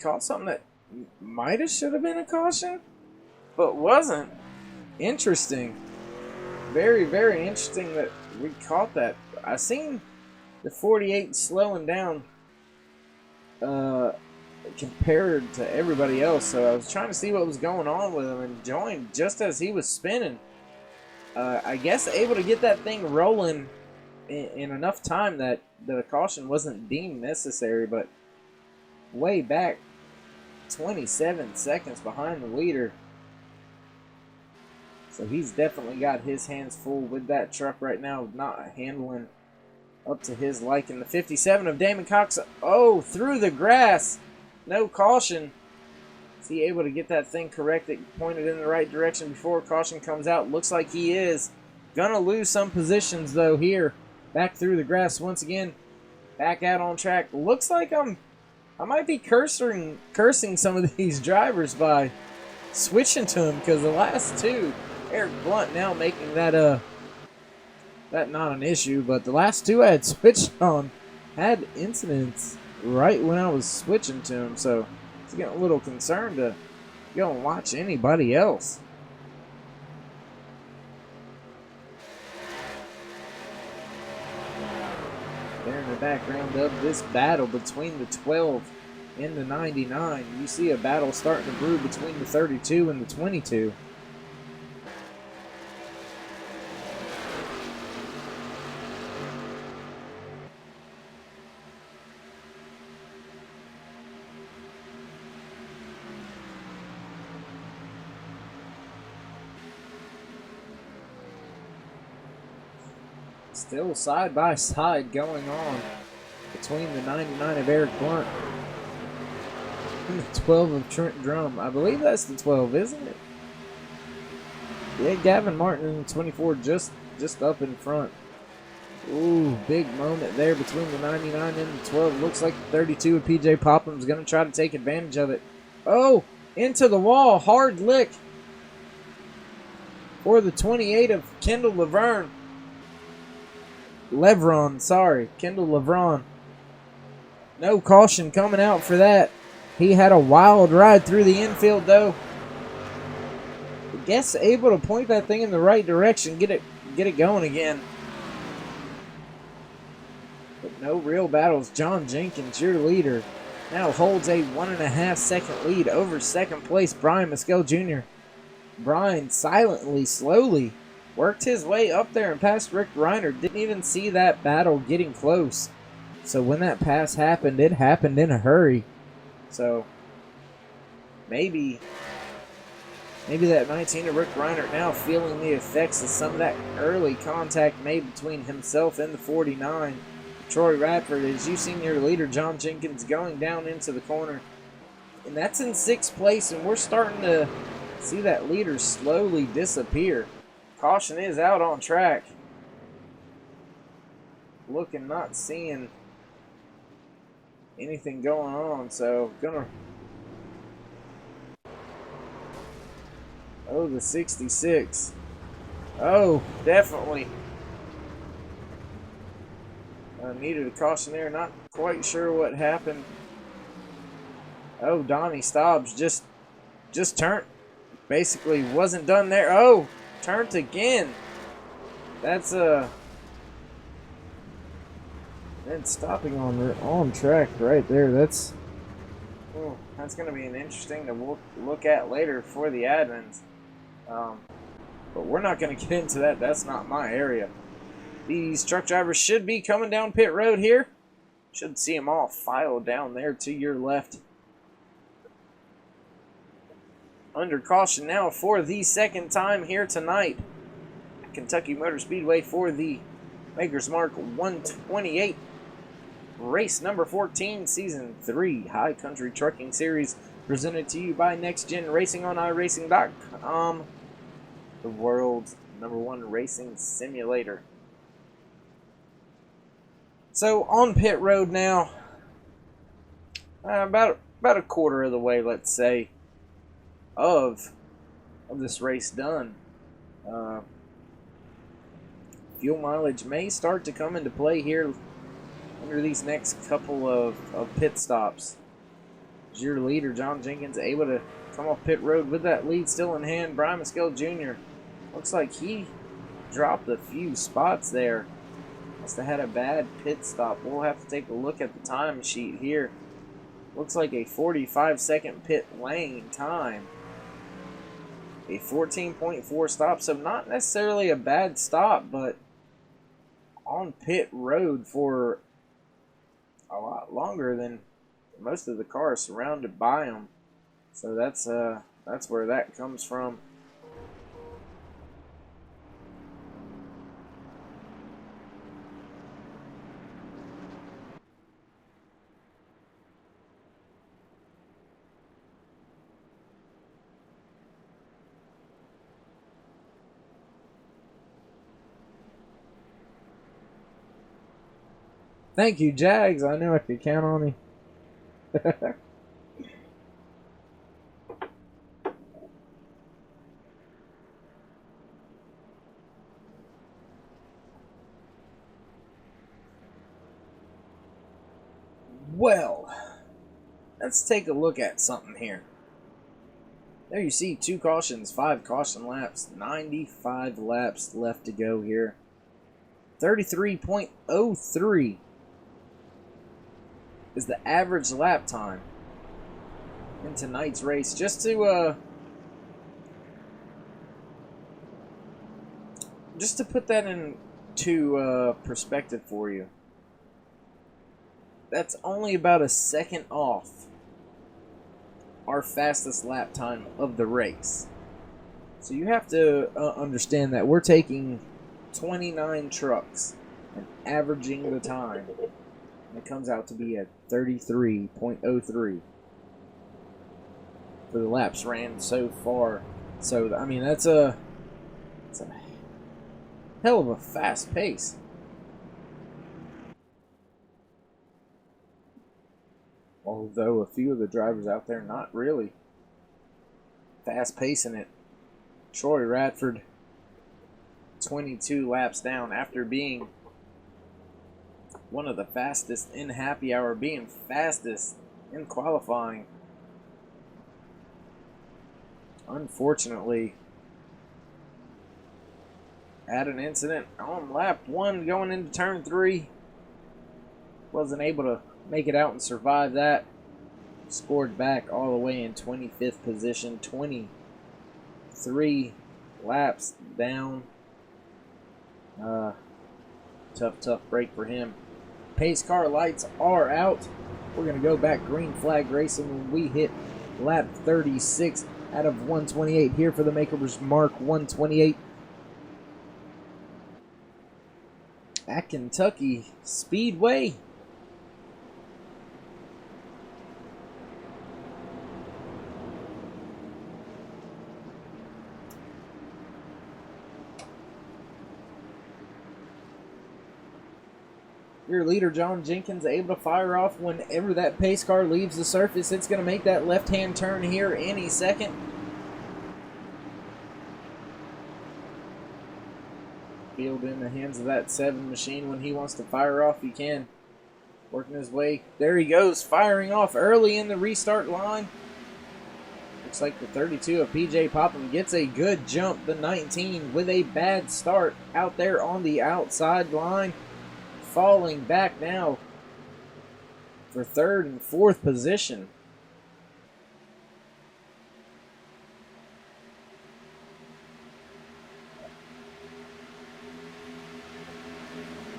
caught something that might have should have been a caution, but wasn't. Interesting. Very, very interesting that we caught that. I seen The 48 slowing down compared to everybody else, so I was trying to see what was going on with him, and joined just as he was spinning. I guess able to get that thing rolling in enough time that a caution wasn't deemed necessary, but way back 27 seconds behind the leader. So he's definitely got his hands full with that truck right now, not handling up to his liking. The 57 of Damon Cox, oh, through the grass. No caution. Is he able to get that thing corrected, pointed in the right direction before caution comes out? Looks like he is. Gonna lose some positions, though, here. Back through the grass once again. Back out on track. Looks like I might be cursing some of these drivers by switching to him, because the last two, Eric Blunt now making that not an issue, but the last two I had switched on had incidents right when I was switching to him, so it's getting a little concerned to go and watch anybody else. There in the background of this battle between the 12 and the 99, you see a battle starting to brew between the 32 and the 22. Still side by side going on between the 99 of Eric Blunt and the 12 of Trent Drum. I believe that's the 12, isn't it? Yeah, Gavin Martin in the 24 just up in front. Ooh, big moment there between the 99 and the 12. Looks like the 32 of PJ Popham's going to try to take advantage of it. Oh, into the wall. Hard lick for the 28 of Kendall Levron, Kendall Levron. No caution coming out for that. He had a wild ride through the infield, though. I guess able to point that thing in the right direction, get it going again. But no real battles. John Jenkins, your leader, now holds a 1.5 second lead over second place Brian Mescal Jr. Brian silently, slowly worked his way up there and past Rick Reiner. Didn't even see that battle getting close. So when that pass happened, it happened in a hurry. So maybe that 19 of Rick Reiner now feeling the effects of some of that early contact made between himself and the 49. Troy Radford, as you've seen your leader, John Jenkins, going down into the corner. And that's in 6th place, and we're starting to see that leader slowly disappear. Caution is out on track. Looking, not seeing anything going on, so gonna... Oh, the 66. Oh, definitely. Needed a caution there. Not quite sure what happened. Oh, Donnie Stobbs just turned. Basically wasn't done there. Oh, turned again. That's then stopping on track right there. That's going to be an interesting to look at later for the admins. But we're not going to get into that. That's not my area. These truck drivers should be coming down pit road here. Should see them all filed down there to your left. Under caution now for the second time here tonight. Kentucky Motor Speedway for the Maker's Mark 128. Race number 14, Season 3 High Country Trucking Series. Presented to you by NextGenRacing on iRacing.com. The world's #1 racing simulator. So on pit road now, about a quarter of the way, let's say, of this race done. Fuel mileage may start to come into play here under these next couple of pit stops. As your leader, John Jenkins, able to come off pit road with that lead still in hand. Brian Mescal Jr. looks like he dropped a few spots there Must have had a bad pit stop. We'll have to take a look at the time sheet here. Looks like a 45-second pit lane time. A 14.4 stop, so not necessarily a bad stop, but on pit road for a lot longer than most of the cars surrounded by them. So that's where that comes from. Thank you, Jags. I knew I could count on you. Well, let's take a look at something here. There you see 2 cautions, 5 caution laps, 95 laps left to go here. 33.03 is the average lap time in tonight's race. Just to put that into perspective for you, that's only about a second off our fastest lap time of the race. So you have to understand that we're taking 29 trucks and averaging the time. And it comes out to be at 33.03 for the laps ran so far. So, I mean, it's a hell of a fast pace. Although a few of the drivers out there not really fast pacing it. Troy Radford, 22 laps down after being one of the fastest in happy hour, being fastest in qualifying. Unfortunately, had an incident on lap 1 going into turn 3. Wasn't able to make it out and survive that. Scored back all the way in 25th position, 23 laps down. Tough break for him. Pace car lights are out. We're going to go back green flag racing when we hit lap 36 out of 128 here for the Makeovers Mark 128 at Kentucky Speedway. Your leader, John Jenkins, able to fire off whenever that pace car leaves the surface. It's going to make that left-hand turn here any second. Field in the hands of that 7 machine. When he wants to fire off, he can. Working his way. There he goes, firing off early in the restart line. Looks like the 32 of PJ Popham gets a good jump. The 19 with a bad start out there on the outside line. Falling back now for 3rd and 4th position.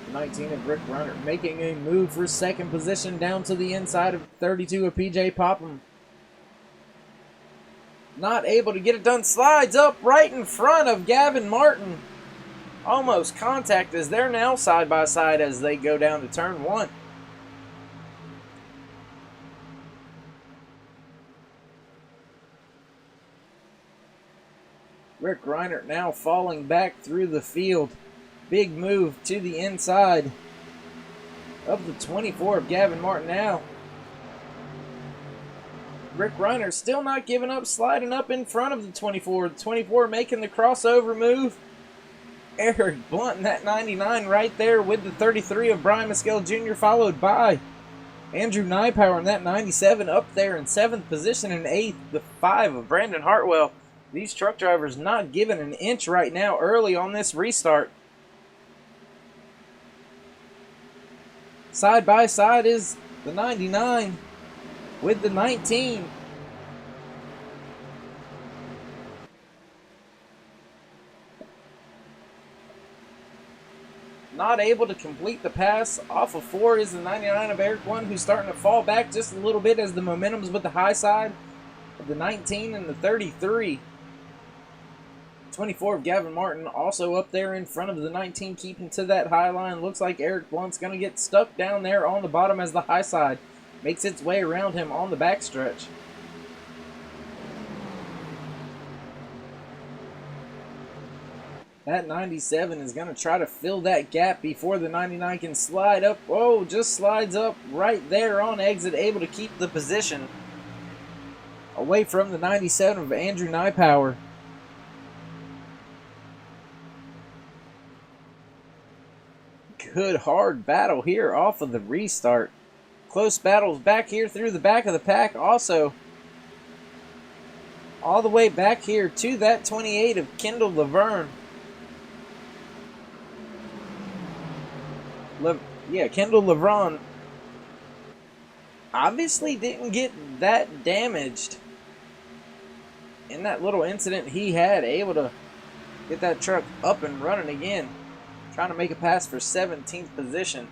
The 19 of Rick Runner making a move for 2nd position down to the inside of 32 of PJ Popham. Not able to get it done. Slides up right in front of Gavin Martin. Almost contact as they're now side by side as they go down to turn 1. Rick Reinert now falling back through the field. Big move to the inside of the 24 of Gavin Martin now. Rick Reinert still not giving up, sliding up in front of the 24. The 24 making the crossover move. Eric Blunt in that 99 right there with the 33 of Brian Mescal Jr. followed by Andrew Nypower in that 97 up there in 7th position, and 8th, the 5 of Brandon Hartwell. These truck drivers not giving an inch right now early on this restart. Side by side is the 99 with the 19. Not able to complete the pass off of 4 is the 99 of Eric 1, who's starting to fall back just a little bit as the momentum's with the high side of the 19 and the 33. 24 of Gavin Martin also up there in front of the 19, keeping to that high line. Looks like Eric Blunt's going to get stuck down there on the bottom as the high side makes its way around him on the backstretch. That 97 is going to try to fill that gap before the 99 can slide up. Whoa, just slides up right there on exit, able to keep the position away from the 97 of Andrew Nypower. Good hard battle here off of the restart. Close battles back here through the back of the pack. Also, all the way back here to that 28 of Kendall Laverne. Kendall Laverne obviously didn't get that damaged in that little incident he had. Able to get that truck up and running again. Trying to make a pass for 17th position.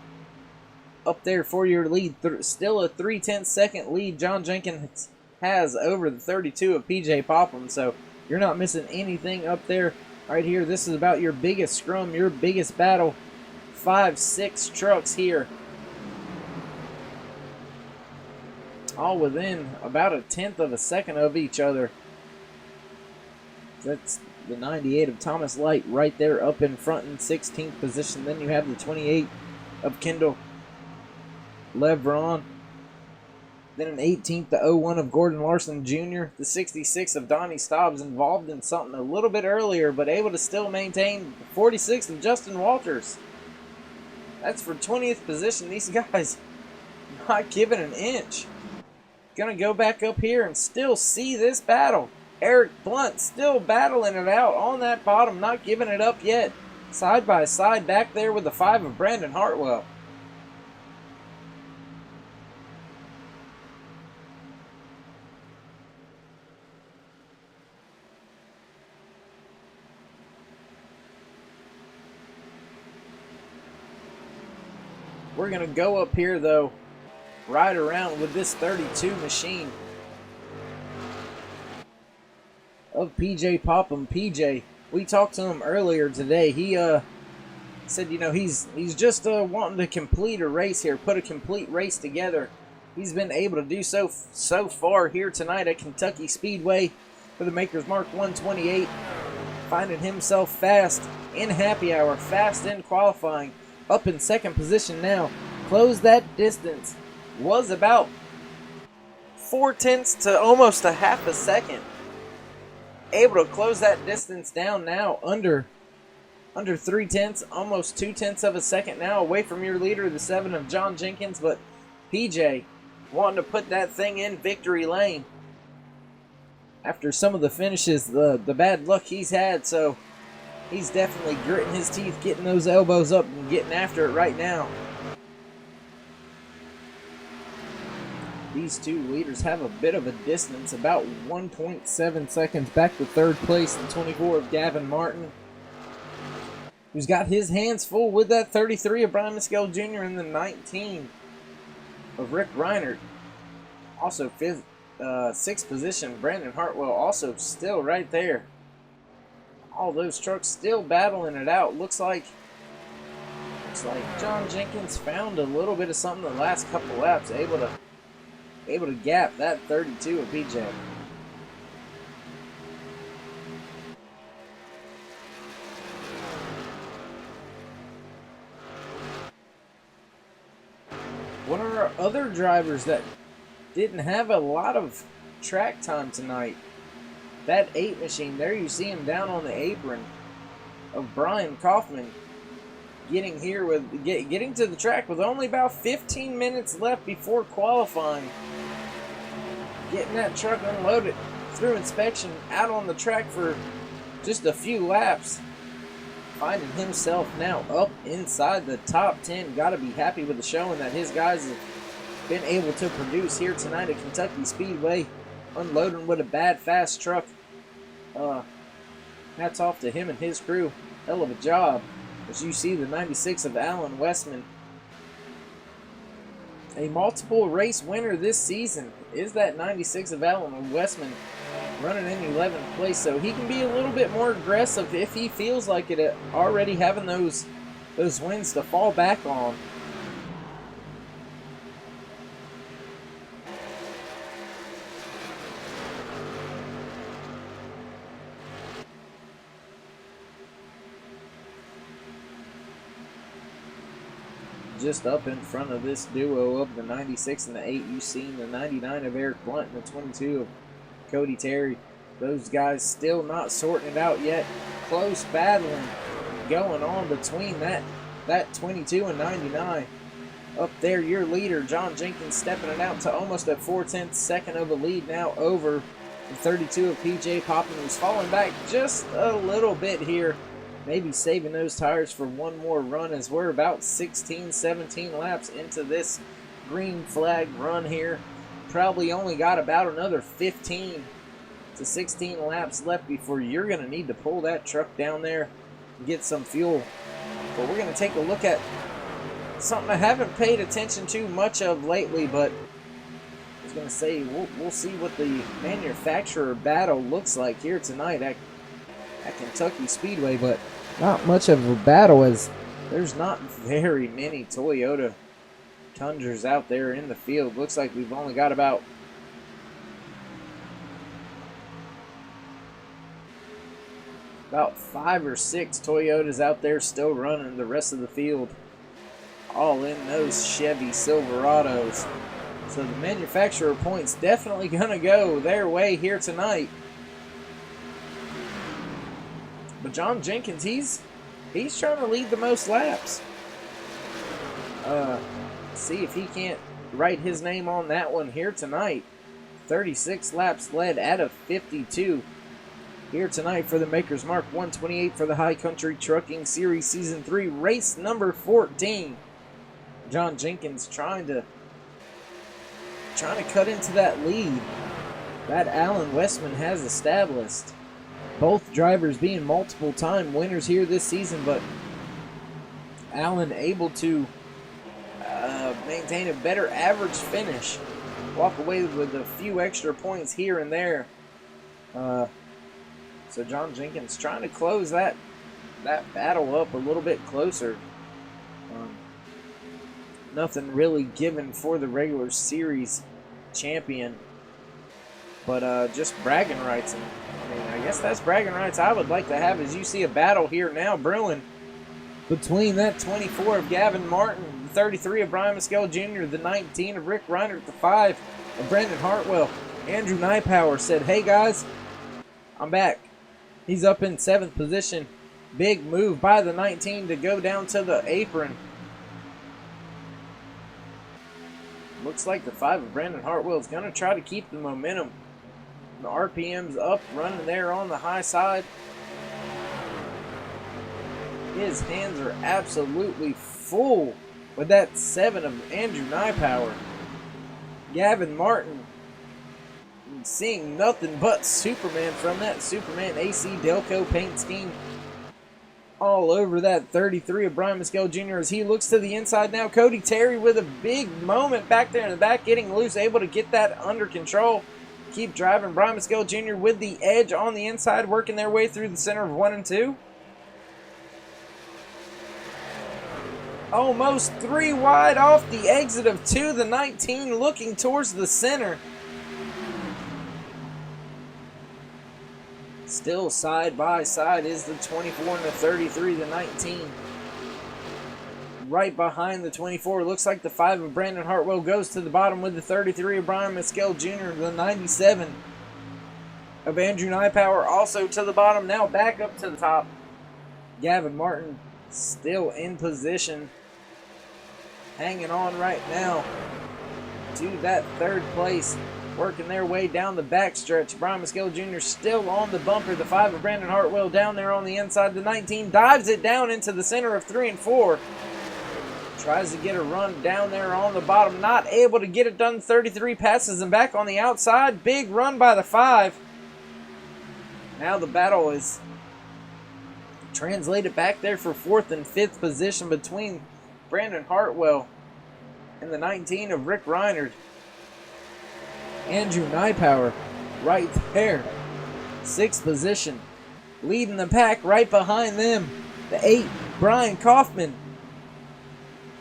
Up there for your lead. Still a 3/10 second lead John Jenkins has over the 32 of PJ Popham. So you're not missing anything up there. Right here, this is about your biggest scrum, your biggest battle. 5-6 trucks here. All within about 1/10 of a second of each other. That's the 98 of Thomas Light right there up in front in 16th position. Then you have the 28 of Kendall Levron. Then an 18th, the 01 of Gordon Larson Jr. The 66 of Donnie Stobbs involved in something a little bit earlier, but able to still maintain. The 46 of Justin Walters. That's for 20th position. These guys not giving an inch. Gonna go back up here and still see this battle. Eric Blunt still battling it out on that bottom, not giving it up yet. Side by side back there with the 5 of Brandon Hartwell. We're going to go up here, though, right around with this 32 machine of PJ Popham. PJ, we talked to him earlier today. He said, you know, he's just wanting to complete a race here, put a complete race together. He's been able to do so far here tonight at Kentucky Speedway for the Maker's Mark 128, finding himself fast in happy hour, fast in qualifying, up in second position now. Closed that distance, was about 4/10 to almost a half a second. Able to close that distance down now under 3/10, almost 2/10 of a second now away from your leader, the 7 of John Jenkins. But PJ wanting to put that thing in victory lane after some of the finishes, the bad luck he's had. So he's definitely gritting his teeth, getting those elbows up and getting after it right now. These two leaders have a bit of a distance, about 1.7 seconds back to third place, the 24 of Gavin Martin, who's got his hands full with that 33 of Brian Mescal Jr. and the 19 of Rick Reinert. Also, sixth position, Brandon Hartwell, also still right there. All those trucks still battling it out. Looks like John Jenkins found a little bit of something the last couple laps, able to gap that 32 of PJ. One of our other drivers that didn't have a lot of track time tonight, that 8 machine, there you see him down on the apron of Brian Kaufman, getting to the track with only about 15 minutes left before qualifying. Getting that truck unloaded through inspection, out on the track for just a few laps. finding himself now up inside the top 10. Got to be happy with the showing that his guys have been able to produce here tonight at Kentucky Speedway. Unloading with a bad, fast truck. Hats off to him and his crew. Hell of a job. As you see, the 96 of Alan Westman, a multiple race winner this season, is that 96 of Alan Westman, running in 11th place. So he can be a little bit more aggressive if he feels like it, already having those wins to fall back on. Just up in front of this duo of the 96 and the 8, you've seen the 99 of Eric Blunt and the 22 of Cody Terry. Those guys still not sorting it out yet. Close battling going on between that 22 and 99. Up there, your leader, John Jenkins, stepping it out to almost a 4/10 second of a lead now over the 32 of PJ Poppin, who's falling back just a little bit here. Maybe saving those tires for one more run, as we're about 16, 17 laps into this green flag run here. Probably only got about another 15 to 16 laps left before you're going to need to pull that truck down there and get some fuel. But we're going to take a look at something I haven't paid attention to much of lately, but I was going to say we'll see what the manufacturer battle looks like here tonight at Kentucky Speedway, but not much of a battle, as there's not very many Toyota Tundras out there in the field. Looks like we've only got about about 5 or 6 Toyotas out there still running. The rest of the field all in those Chevy Silverados. So the manufacturer points definitely going to go their way here tonight. But John Jenkins, he's trying to lead the most laps. See if he can't write his name on that one here tonight. 36 laps led out of 52 here tonight for the Maker's Mark 128 for the High Country Trucking Series Season 3, race number 14. John Jenkins trying to cut into that lead that Alan Westman has established. Both drivers being multiple time winners here this season, but Alan able to maintain a better average finish, walk away with a few extra points here and there. So John Jenkins trying to close that battle up a little bit closer. Nothing really given for the regular series champion, but just bragging rights. And I guess that's bragging rights I would like to have, as you see a battle here now brewing between that 24 of Gavin Martin, the 33 of Brian Mescal Jr., the 19 of Rick Reinert, the 5 of Brandon Hartwell. Andrew Nypower said, "Hey guys, I'm back." He's up in 7th position. Big move by the 19 to go down to the apron. Looks like the 5 of Brandon Hartwell is going to try to keep the momentum. The RPM's up, running there on the high side. His hands are absolutely full with that 7 of Andrew Nypower. Gavin Martin seeing nothing but Superman from that Superman AC Delco paint scheme all over that 33 of Brian Mescal Jr. as he looks to the inside now. Cody Terry with a big moment back there in the back, getting loose, able to get that under control. Keep driving. Brian Mescal Jr. with the edge on the inside, working their way through the center of 1 and 2. Almost 3 wide off the exit of 2. The 19 looking towards the center. Still side by side is the 24 and the 33, the 19. Right behind the 24, looks like the 5 of Brandon Hartwell goes to the bottom with the 33 of Brian Mescal Jr., the 97 of Andrew Nypower also to the bottom. Now back up to the top. Gavin Martin still in position, hanging on right now to that 3rd place. working their way down the backstretch. Brian Maskell Jr. still on the bumper. The 5 of Brandon Hartwell down there on the inside. The 19 dives it down into the center of 3 and 4. Tries to get a run down there on the bottom. Not able to get it done. 33 passes and back on the outside. Big run by the 5. Now the battle is translated back there for 4th and 5th position between Brandon Hartwell and the 19 of Rick Reinard. Andrew Nypower right there. 6th position. Leading the pack right behind them. The 8, Brian Kaufman.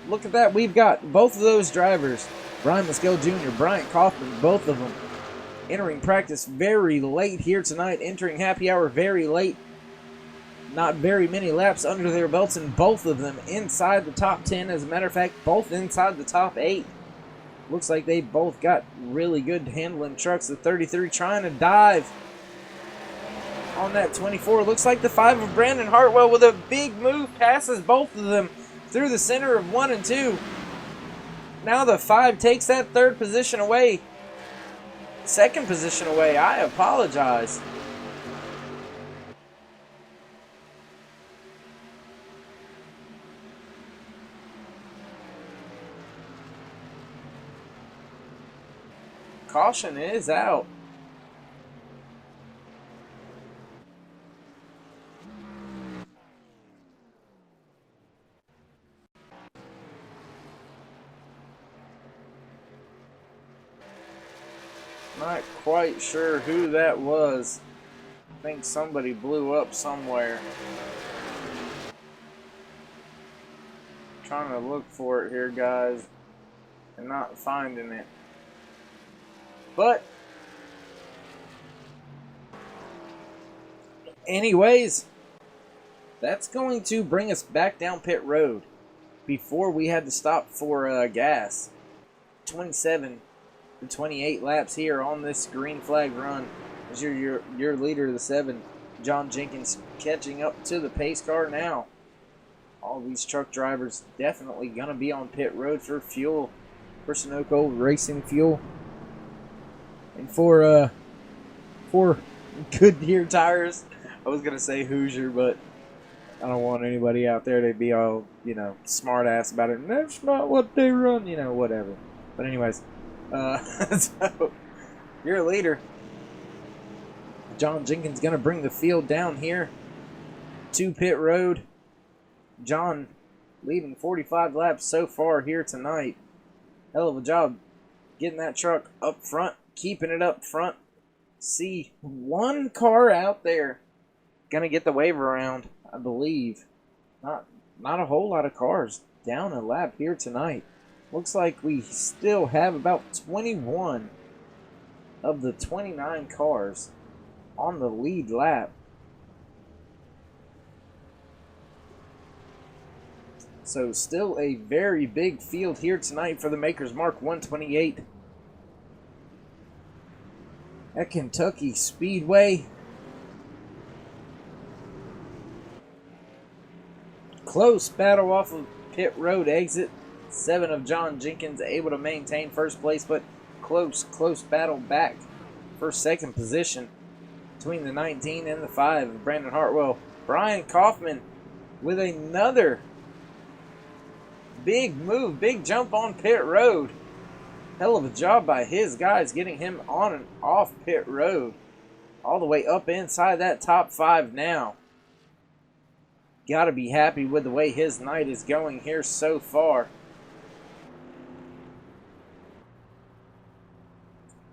Look at that. We've got both of those drivers, Brian Maskell Jr., Brian Kaufman, both of them entering practice very late here tonight, entering happy hour very late. Not very many laps under their belts, and both of them inside the top 10. As a matter of fact, both inside the top 8. Looks like they both got really good handling trucks. The 33 trying to dive on that 24. Looks like the 5 of Brandon Hartwell with a big move passes both of them through the center of 1 and 2. Now the 5 takes that 3rd position away. 2nd position away. I apologize. Caution is out. Not quite sure who that was. I think somebody blew up somewhere. Trying to look for it here, guys, and not finding it. But anyways, that's going to bring us back down pit road before we had to stop for gas. 27 to 28 laps here on this green flag run as your leader, the 7, John Jenkins, catching up to the pace car now. All these truck drivers definitely going to be on pit road for fuel, for Sunoco Racing fuel. And for Goodyear tires. I was gonna say Hoosier, but I don't want anybody out there to be all, smart ass about it. And that's not what they run, whatever. But anyways, so your leader, John Jenkins, gonna bring the field down here to pit road. John leading 45 laps so far here tonight. Hell of a job getting that truck up front. Keeping it up front. See one car out there gonna get the wave around, I believe. Not a whole lot of cars down a lap here tonight. Looks like we still have about 21 of the 29 cars on the lead lap. So still a very big field here tonight for the Maker's Mark 128. At Kentucky Speedway. Close battle off of pit road exit. 7 of John Jenkins able to maintain first place, but close battle back for 2nd position between the 19 and the 5 of Brandon Hartwell. Brian Kaufman with another big move, big jump on pit road. Hell of a job by his guys getting him on and off pit road. All the way up inside that top 5 now. Got to be happy with the way his night is going here so far.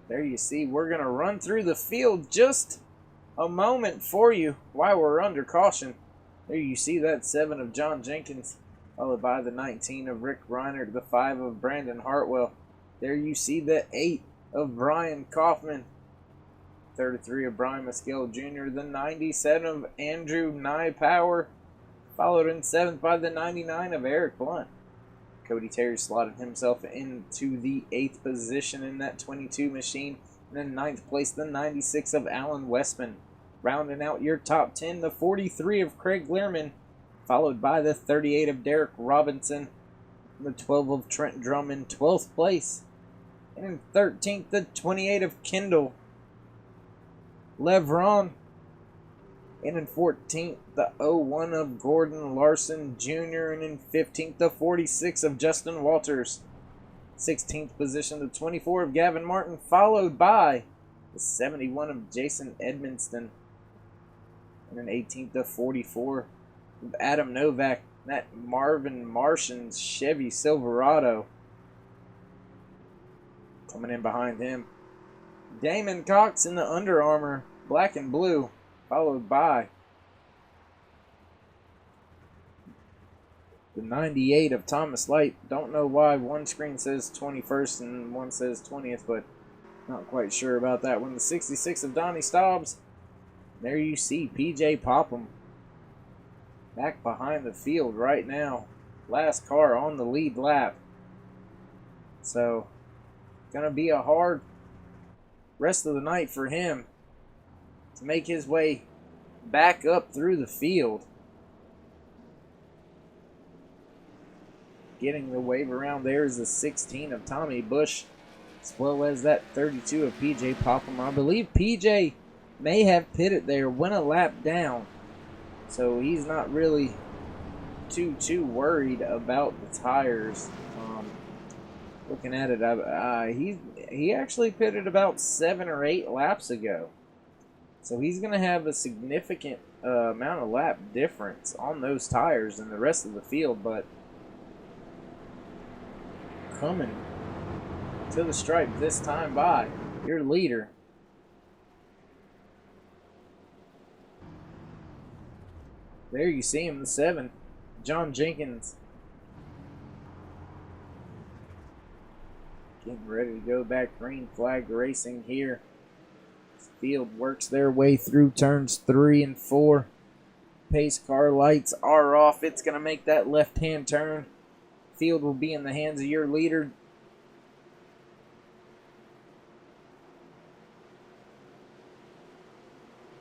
There you see, we're going to run through the field just a moment for you while we're under caution. There you see that 7 of John Jenkins, followed by the 19 of Rick Reiner, the 5 of Brandon Hartwell. There you see the 8 of Brian Kaufman, 33 of Brian Maskell Jr., the 97 of Andrew Nypower, followed in 7th by the 99 of Eric Blunt. Cody Terry slotted himself into the 8th position in that 22 machine. And then 9th place, the 96 of Alan Westman. Rounding out your top 10, the 43 of Craig Learman, followed by the 38 of Derek Robinson, and the 12 of Trent Drummond, 12th place. And in 13th, the 28 of Kendall Levron. And in 14th, the 01 of Gordon Larson Jr. And in 15th, the 46 of Justin Walters. 16th position, the 24 of Gavin Martin, followed by the 71 of Jason Edmonston. And in 18th, the 44 of Adam Novak. That Marvin Martian's Chevy Silverado. Coming in behind him, Damon Cox in the Under Armour black and blue, followed by the 98 of Thomas Light. Don't know why one screen says 21st and one says 20th, but not quite sure about that one. The 66 of Donnie Staubs. There you see PJ Popham back behind the field right now. Last car on the lead lap. So, gonna be a hard rest of the night for him to make his way back up through the field. Getting the wave around there is the 16 of Tommy Bush, as well as that 32 of PJ Popham. I believe PJ may have pitted there, went a lap down, so he's not really too worried about the tires. Looking at it, he actually pitted about 7 or 8 laps ago, so he's going to have a significant amount of lap difference on those tires than the rest of the field. But coming to the stripe this time by your leader, there you see him, the 7, John Jenkins. Getting ready to go back, green flag racing here. This field works their way through turns 3 and 4. Pace car lights are off. It's going to make that left-hand turn. Field will be in the hands of your leader.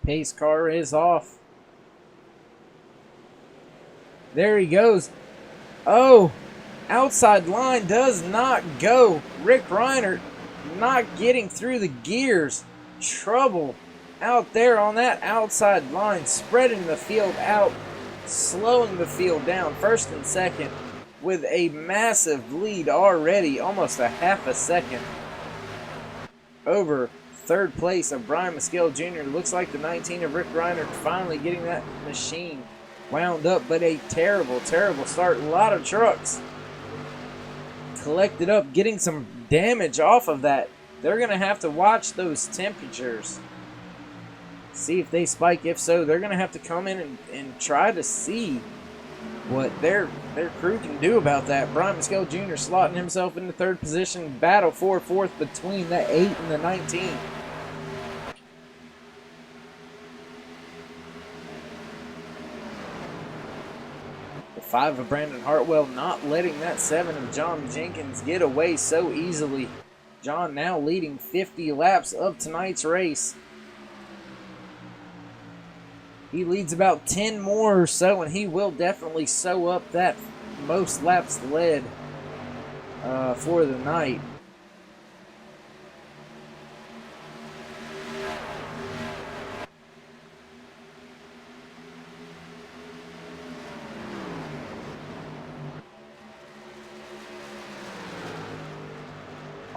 Pace car is off. There he goes. Oh! Outside line does not go. Rick Reiner not getting through the gears. Trouble out there on that outside line, spreading the field out, slowing the field down. First and second with a massive lead already, almost a half a second over third place of Brian Maskell Jr. Looks like the 19 of Rick Reiner finally getting that machine wound up, but a terrible start. A lot of trucks collected up, getting some damage off of that. They're going to have to watch those temperatures, see if they spike. If so, they're going to have to come in and try to see what their crew can do about that. Brian Maskell Jr. slotting himself into third position. Battle for fourth between the 8 and the 19. The 5 of Brandon Hartwell not letting that 7 of John Jenkins get away so easily. John now leading 50 laps of tonight's race. He leads about 10 more or so, and he will definitely sew up that most laps led for the night.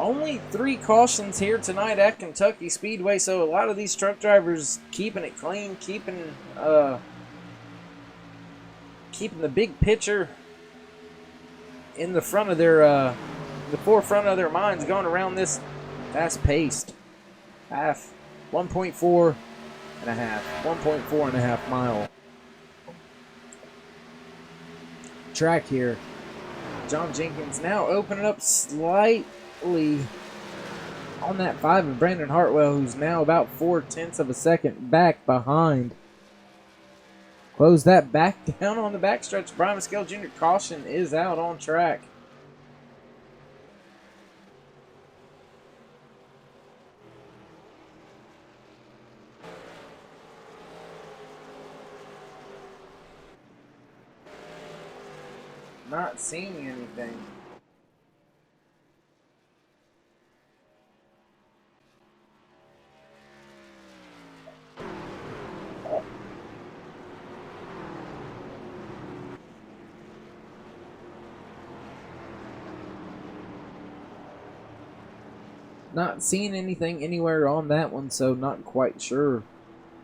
Only 3 cautions here tonight at Kentucky Speedway, so a lot of these truck drivers keeping it clean, keeping the big picture in the front of their the forefront of their minds, going around this fast-paced 1.4 and a half mile track here. John Jenkins now opening up slightly on that 5 of Brandon Hartwell, who's now about 0.4 of a second back behind. Close that back down on the backstretch. Brian Maskell Jr. caution is out on track. Not seeing anything. Not seeing anything anywhere on that one, so not quite sure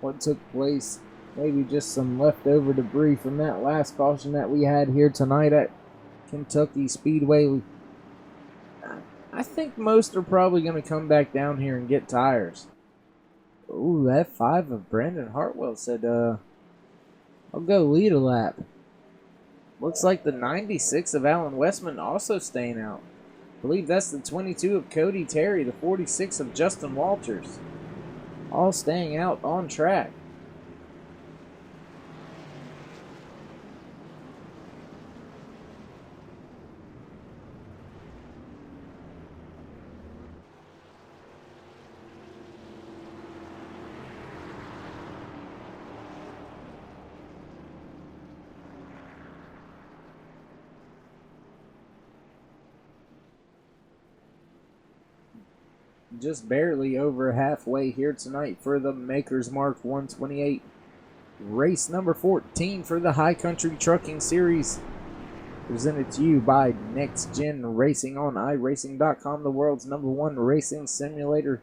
what took place. Maybe just some leftover debris from that last caution that we had here tonight at Kentucky Speedway. I think most are probably going to come back down here and get tires. Ooh, that 5 of Brandon Hartwell said, I'll go lead a lap. Looks like the 96 of Alan Westman also staying out. I believe that's the 22 of Cody Terry, the 46 of Justin Walters. All staying out on track. Just barely over halfway here tonight for the Maker's Mark 128. Race number 14 for the High Country Trucking Series. Presented to you by NextGenRacing on iRacing.com, the world's #1 racing simulator.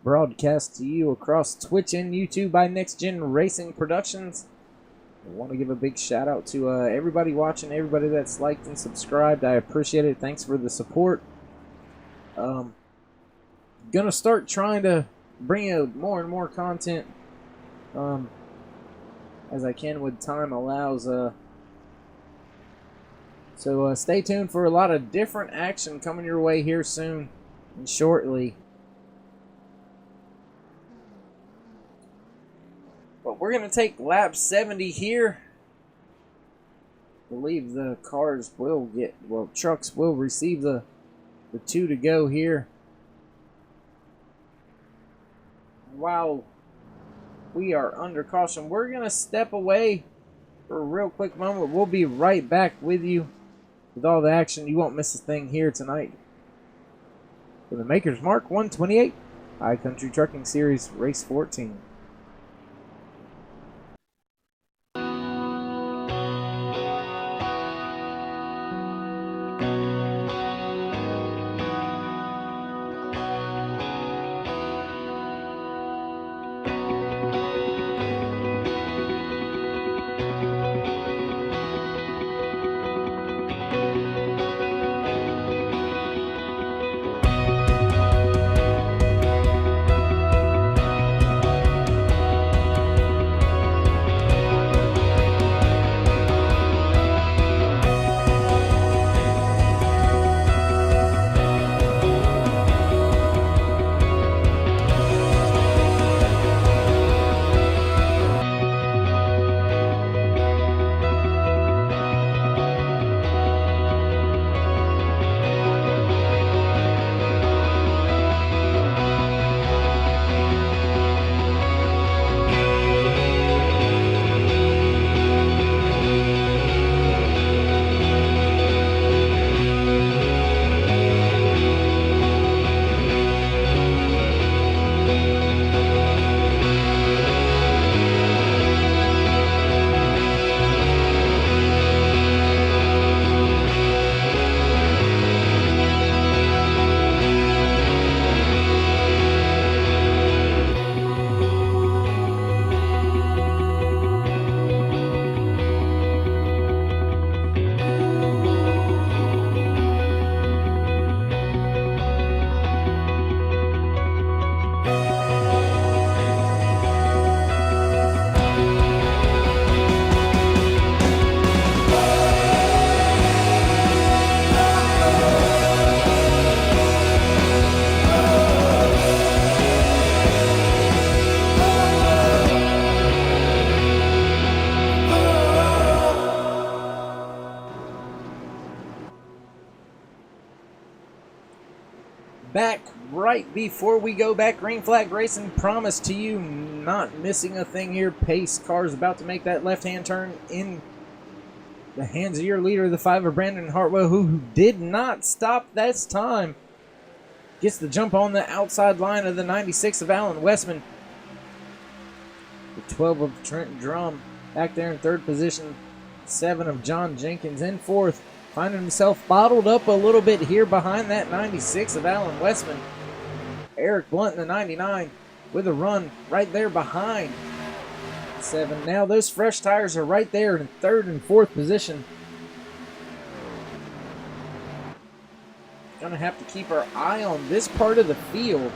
Broadcast to you across Twitch and YouTube by NextGenRacing Productions. I want to give a big shout out to everybody watching, everybody that's liked and subscribed. I appreciate it. Thanks for the support. Gonna start trying to bring out more and more content as I can with time allows. So stay tuned for a lot of different action coming your way here soon and shortly. But we're gonna take lap 70 here. I believe the cars will get, well, trucks will receive the 2 to go here. While we are under caution, we're going to step away for a real quick moment. We'll be right back with you with all the action. You won't miss a thing here tonight. For the Maker's Mark 128, High Country Trucking Series, Race 14. Back right before we go back, green flag racing, promise to you, not missing a thing here. Pace cars about to make that left-hand turn in the hands of your leader, the 5 of Brandon Hartwell, who did not stop this time. Gets the jump on the outside line of the 96 of Alan Westman. The 12 of Trent Drum back there in 3rd position. 7 of John Jenkins in 4th. Finding himself bottled up a little bit here behind that 96 of Alan Westman. Eric Blunt in the 99 with a run right there behind 7. Now those fresh tires are right there in 3rd and 4th position. Gonna have to keep our eye on this part of the field,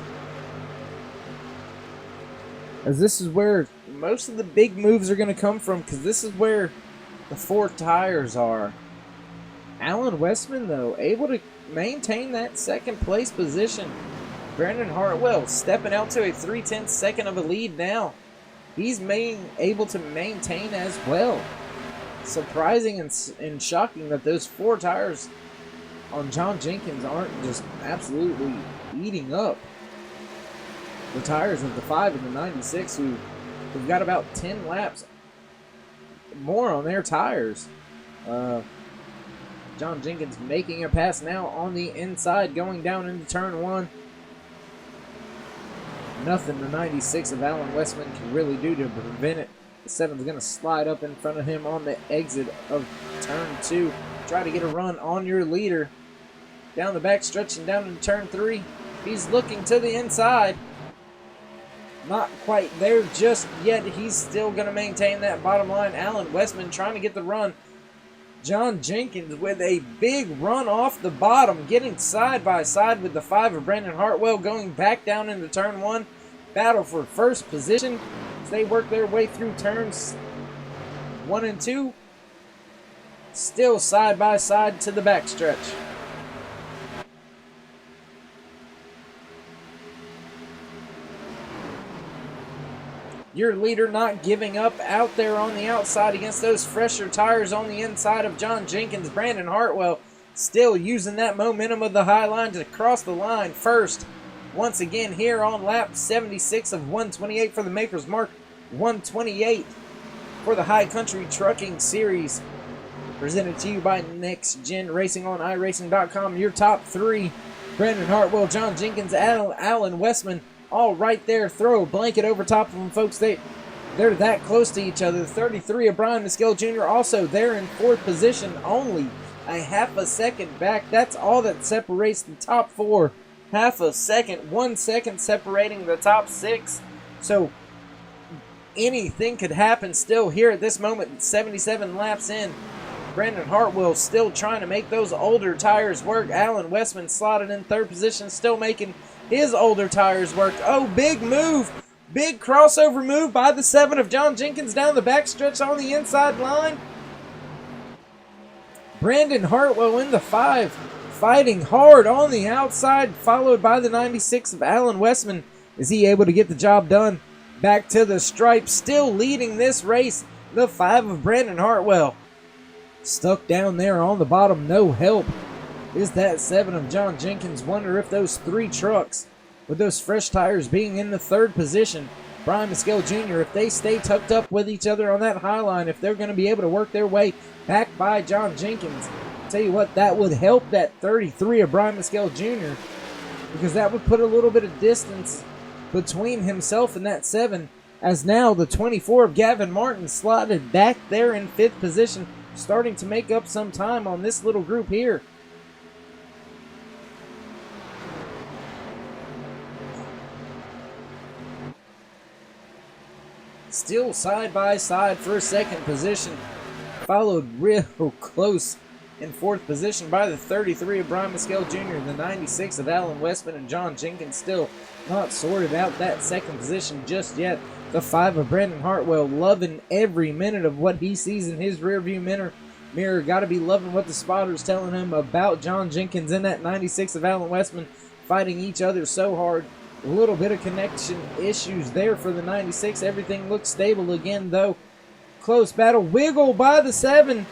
as this is where most of the big moves are going to come from, because this is where the 4 tires are. Alan Westman, though, able to maintain that 2nd place position. Brandon Hartwell stepping out to a 3/10 second of a lead now. He's able to maintain as well. Surprising and shocking that those 4 tires on John Jenkins aren't just absolutely eating up the tires of the 5 and the 96, who've got about 10 laps more on their tires. John Jenkins making a pass now on the inside, going down into turn 1. Nothing the 96 of Alan Westman can really do to prevent it. The 7's going to slide up in front of him on the exit of turn 2. Try to get a run on your leader. Down the back stretch and down into turn 3. He's looking to the inside. Not quite there just yet. He's still going to maintain that bottom line. Alan Westman trying to get the run. John Jenkins with a big run off the bottom, getting side by side with the 5 of Brandon Hartwell, going back down into turn 1. Battle for first position as they work their way through turns 1 and 2. Still side by side to the backstretch. Your leader not giving up out there on the outside against those fresher tires on the inside of John Jenkins. Brandon Hartwell still using that momentum of the high line to cross the line first. Once again here on lap 76 of 128 for the Maker's Mark, 128 for the High Country Trucking Series. Presented to you by NextGenRacing on iRacing.com. Your top 3, Brandon Hartwell, John Jenkins, Alan Westman, all right there. Throw a blanket over top of them, folks. They're that close to each other. The 33 of Brian Mescal Jr. also there in 4th position, only a half a second back. That's all that separates the top 4. Half a second, 1 second separating the top 6. So anything could happen still here at this moment. 77 laps in. Brandon Hartwell still trying to make those older tires work. Alan Westman slotted in 3rd position, still making his older tires work. Oh, big move. Big crossover move by the 7 of John Jenkins down the backstretch on the inside line. Brandon Hartwell in the 5, fighting hard on the outside, followed by the 96 of Alan Westman. Is he able to get the job done? Back to the stripe, still leading this race, the 5 of Brandon Hartwell. Stuck down there on the bottom, no help, is that 7 of John Jenkins. Wonder if those 3 trucks, with those fresh tires being in the 3rd position, Brian Mescal Jr., if they stay tucked up with each other on that high line, if they're going to be able to work their way back by John Jenkins. Tell you what, that would help that 33 of Brian Mescal Jr., because that would put a little bit of distance between himself and that 7, as now the 24 of Gavin Martin slotted back there in 5th position, starting to make up some time on this little group here. Still side by side for 2nd position, followed real close in 4th position by the 33 of Brian Mescal Jr., the 96 of Alan Westman, and John Jenkins still not sorted out that 2nd position just yet. The 5 of Brandon Hartwell loving every minute of what he sees in his rearview mirror. Got to be loving what the spotter's telling him about John Jenkins and that 96 of Alan Westman fighting each other so hard. A little bit of connection issues there for the 96. Everything looks stable again, though. Close battle. Wiggle by the 7.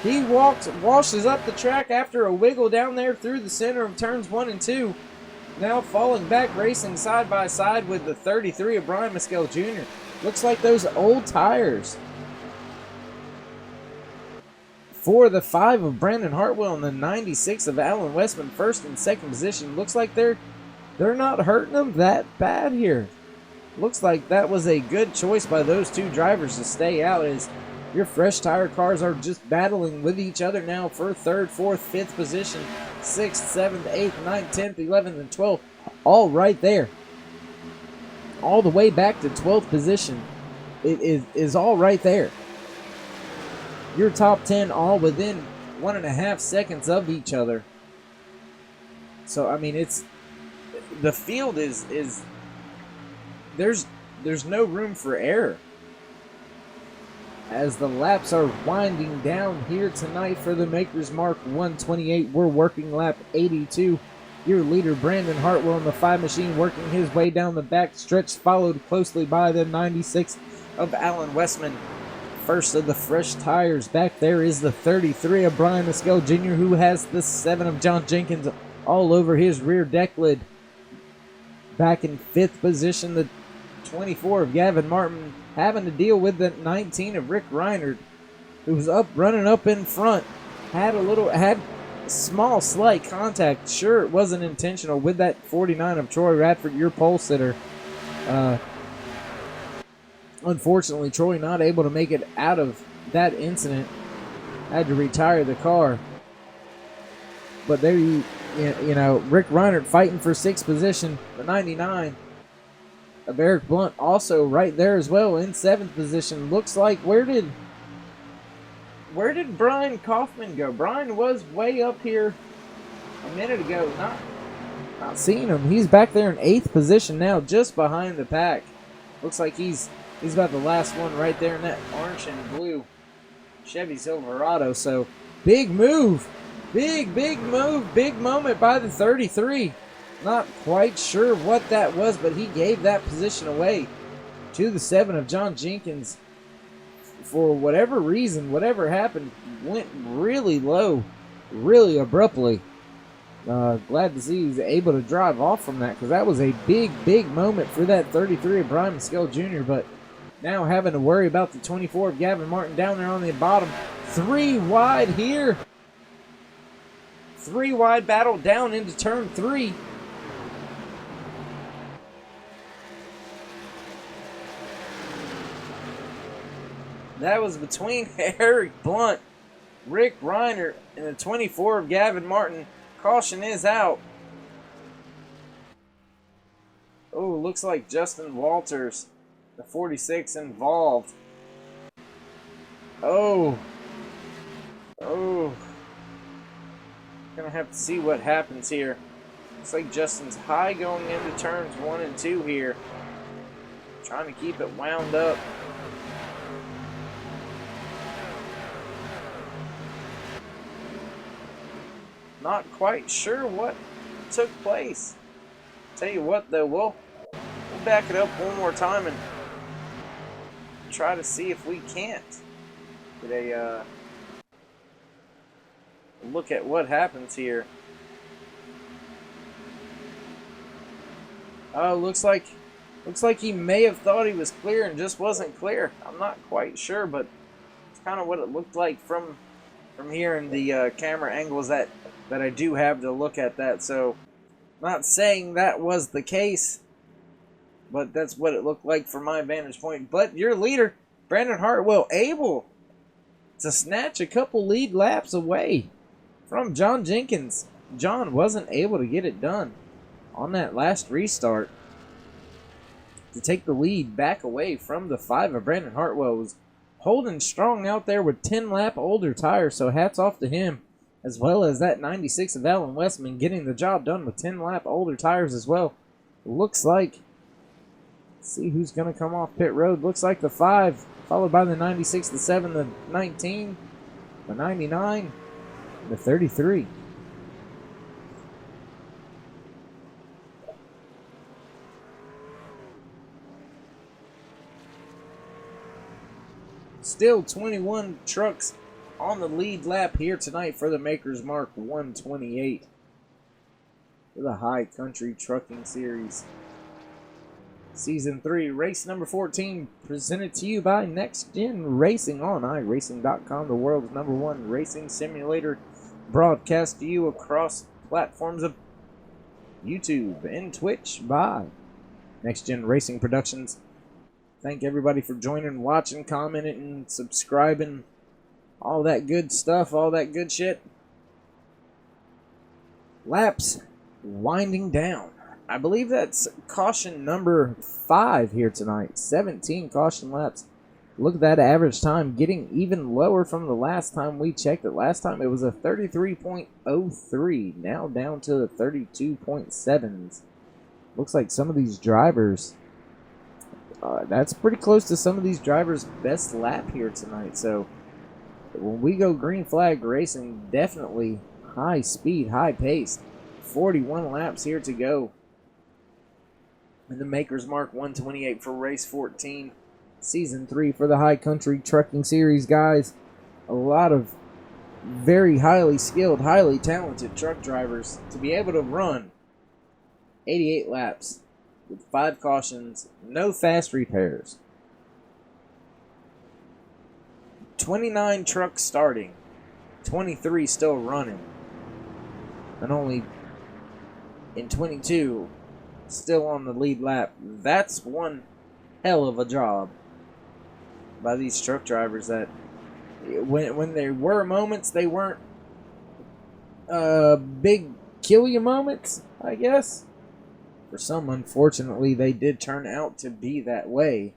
He washes up the track after a wiggle down there through the center of turns 1 and 2. Now falling back, racing side by side with the 33 of Brian Mescal Jr. Looks like those old tires for the 5 of Brandon Hartwell and the 96 of Alan Westman, 1st and 2nd position. Looks like they're not hurting them that bad here. Looks like that was a good choice by those 2 drivers to stay out, as your fresh tire cars are just battling with each other now for 3rd, 4th, 5th position, 6th, 7th, 8th, 9th, 10th, 11th, and 12th. all right there. All the way back to 12th position. It is all right there. Your top 10 all within 1.5 seconds of each other. So I mean, it's the field is there's no room for error. As the laps are winding down here tonight for the Maker's Mark 128, we're working lap 82. Your leader, Brandon Hartwell, in the 5 machine, working his way down the back stretch, followed closely by the 96 of Alan Westman. First of the fresh tires. Back there is the 33 of Brian Mescal Jr., who has the 7 of John Jenkins all over his rear deck lid. Back in 5th position, the 24 of Gavin Martin, having to deal with the 19 of Rick Reinert, who was running up in front. Had small slight contact. Sure, it wasn't intentional with that 49 of Troy Radford, your pole sitter. Unfortunately, Troy not able to make it out of that incident. Had to retire the car. But there you know, Rick Reinert fighting for 6th position. The 99 of Eric Blunt also right there as well in 7th position. Looks like where did Brian Kaufman go? Brian was way up here a minute ago. Not seeing him. He's back there in 8th position now, just behind the pack. Looks like he's about the last one right there in that orange and blue Chevy Silverado. So big move. Big move. Big moment by the 33. Not quite sure what that was, but he gave that position away to the 7 of John Jenkins. For whatever reason, whatever happened, went really low, really abruptly. Glad to see he's able to drive off from that, because that was a big moment for that 33 of Brian Mescal Jr., but now having to worry about the 24 of Gavin Martin down there on the bottom. 3 wide here. 3 wide battle down into turn 3. That was between Eric Blunt, Rick Reiner, and the 24 of Gavin Martin. Caution is out. Oh, looks like Justin Walters, the 46, involved. Oh. Gonna have to see what happens here. Looks like Justin's high going into turns 1 and 2 here. Trying to keep it wound up. Not quite sure what took place. Tell you what though, we'll back it up one more time and try to see if we can't get a look at what happens here. Oh, looks like he may have thought he was clear and just wasn't clear. I'm not quite sure, but it's kind of what it looked like from here in the camera angles that I do have to look at that. So, not saying that was the case, but that's what it looked like from my vantage point. But your leader, Brandon Hartwell, able to snatch a couple lead laps away from John Jenkins. John wasn't able to get it done on that last restart to take the lead back away from the 5 of Brandon Hartwell. Was holding strong out there with 10 lap older tires, so hats off to him, as well as that 96 of Alan Westman getting the job done with 10 lap older tires as well. Looks like, let's see who's going to come off pit road. Looks like the 5, followed by the 96, the 7, the 19, the 99, and the 33. Still 21 trucks on the lead lap here tonight for the Maker's Mark 128 for the High Country Trucking Series. Season 3, race number 14, presented to you by NextGenRacing on iRacing.com, the world's #1 racing simulator, broadcast to you across platforms of YouTube and Twitch by NextGenRacing Productions. Thank everybody for joining, watching, commenting, and subscribing. All that good stuff, all that good shit. Laps winding down. I believe that's caution number 5 here tonight. 17 caution laps. Look at that average time getting even lower from the last time we checked it. Last time it was a 33.03. Now down to the 32.7s. Looks like some of these drivers, that's pretty close to some of these drivers' best lap here tonight. So when we go green flag racing, definitely high speed, high pace. 41 laps here to go. And the Maker's Mark 128 for race 14. Season 3 for the High Country Trucking Series, guys. A lot of very highly skilled, highly talented truck drivers to be able to run 88 laps with 5 cautions, no fast repairs. 29 trucks starting, 23 still running, and only in 22 still on the lead lap. That's one hell of a job by these truck drivers. That when there were moments, they weren't big kill you moments, I guess. For some, unfortunately, they did turn out to be that way.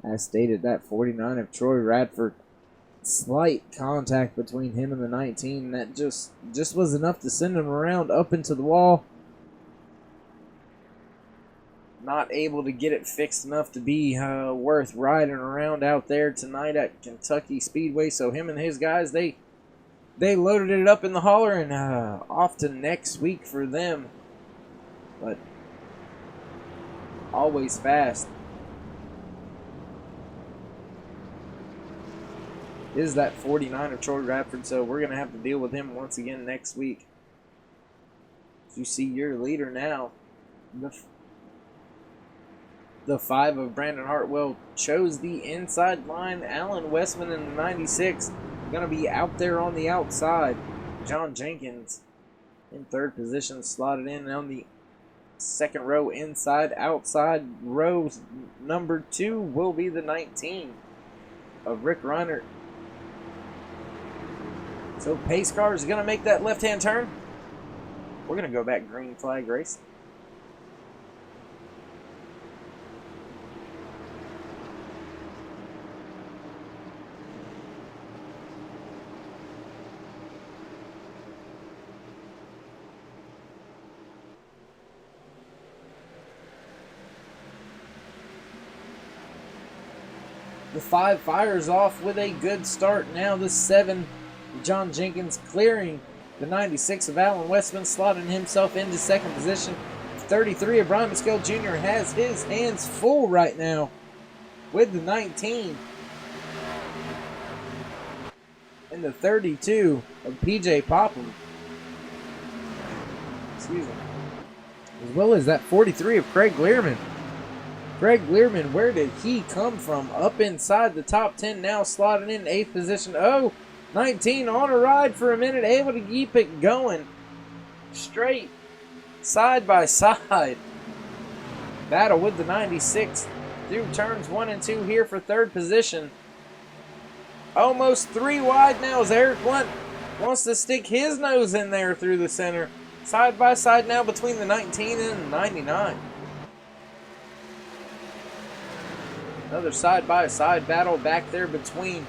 As stated, that 49 of Troy Radford, slight contact between him and the 19, that just was enough to send him around up into the wall. Not able to get it fixed enough to be worth riding around out there tonight at Kentucky Speedway. So him and his guys, they loaded it up in the hauler and off to next week for them. But always fast. Is that 49 of Troy Radford, so we're going to have to deal with him once again next week. As you see your leader now, the 5 of Brandon Hartwell chose the inside line. Alan Westman in the 96 going to be out there on the outside. John Jenkins in 3rd position, slotted in on the 2nd row inside. Outside row number 2 will be the 19 of Rick Reiner. So pace car is going to make that left-hand turn. We're going to go back green flag race. The 5 fires off with a good start. Now the 7, John Jenkins, clearing the 96 of Alan Westman, slotting himself into 2nd position. 33 of Brian Mescal Jr. has his hands full right now with the 19. And the 32 of PJ Popham. Excuse me. As well as that 43 of Craig Learman. Craig Learman, where did he come from? Up inside the top 10 now, slotting in 8th position. Oh, 19 on a ride for a minute, able to keep it going. Straight, side by side. Battle with the 96 through turns 1 and 2 here for 3rd position. Almost 3 wide now as Eric Blunt wants to stick his nose in there through the center. Side by side now between the 19 and the 99. Another side-by-side battle back there between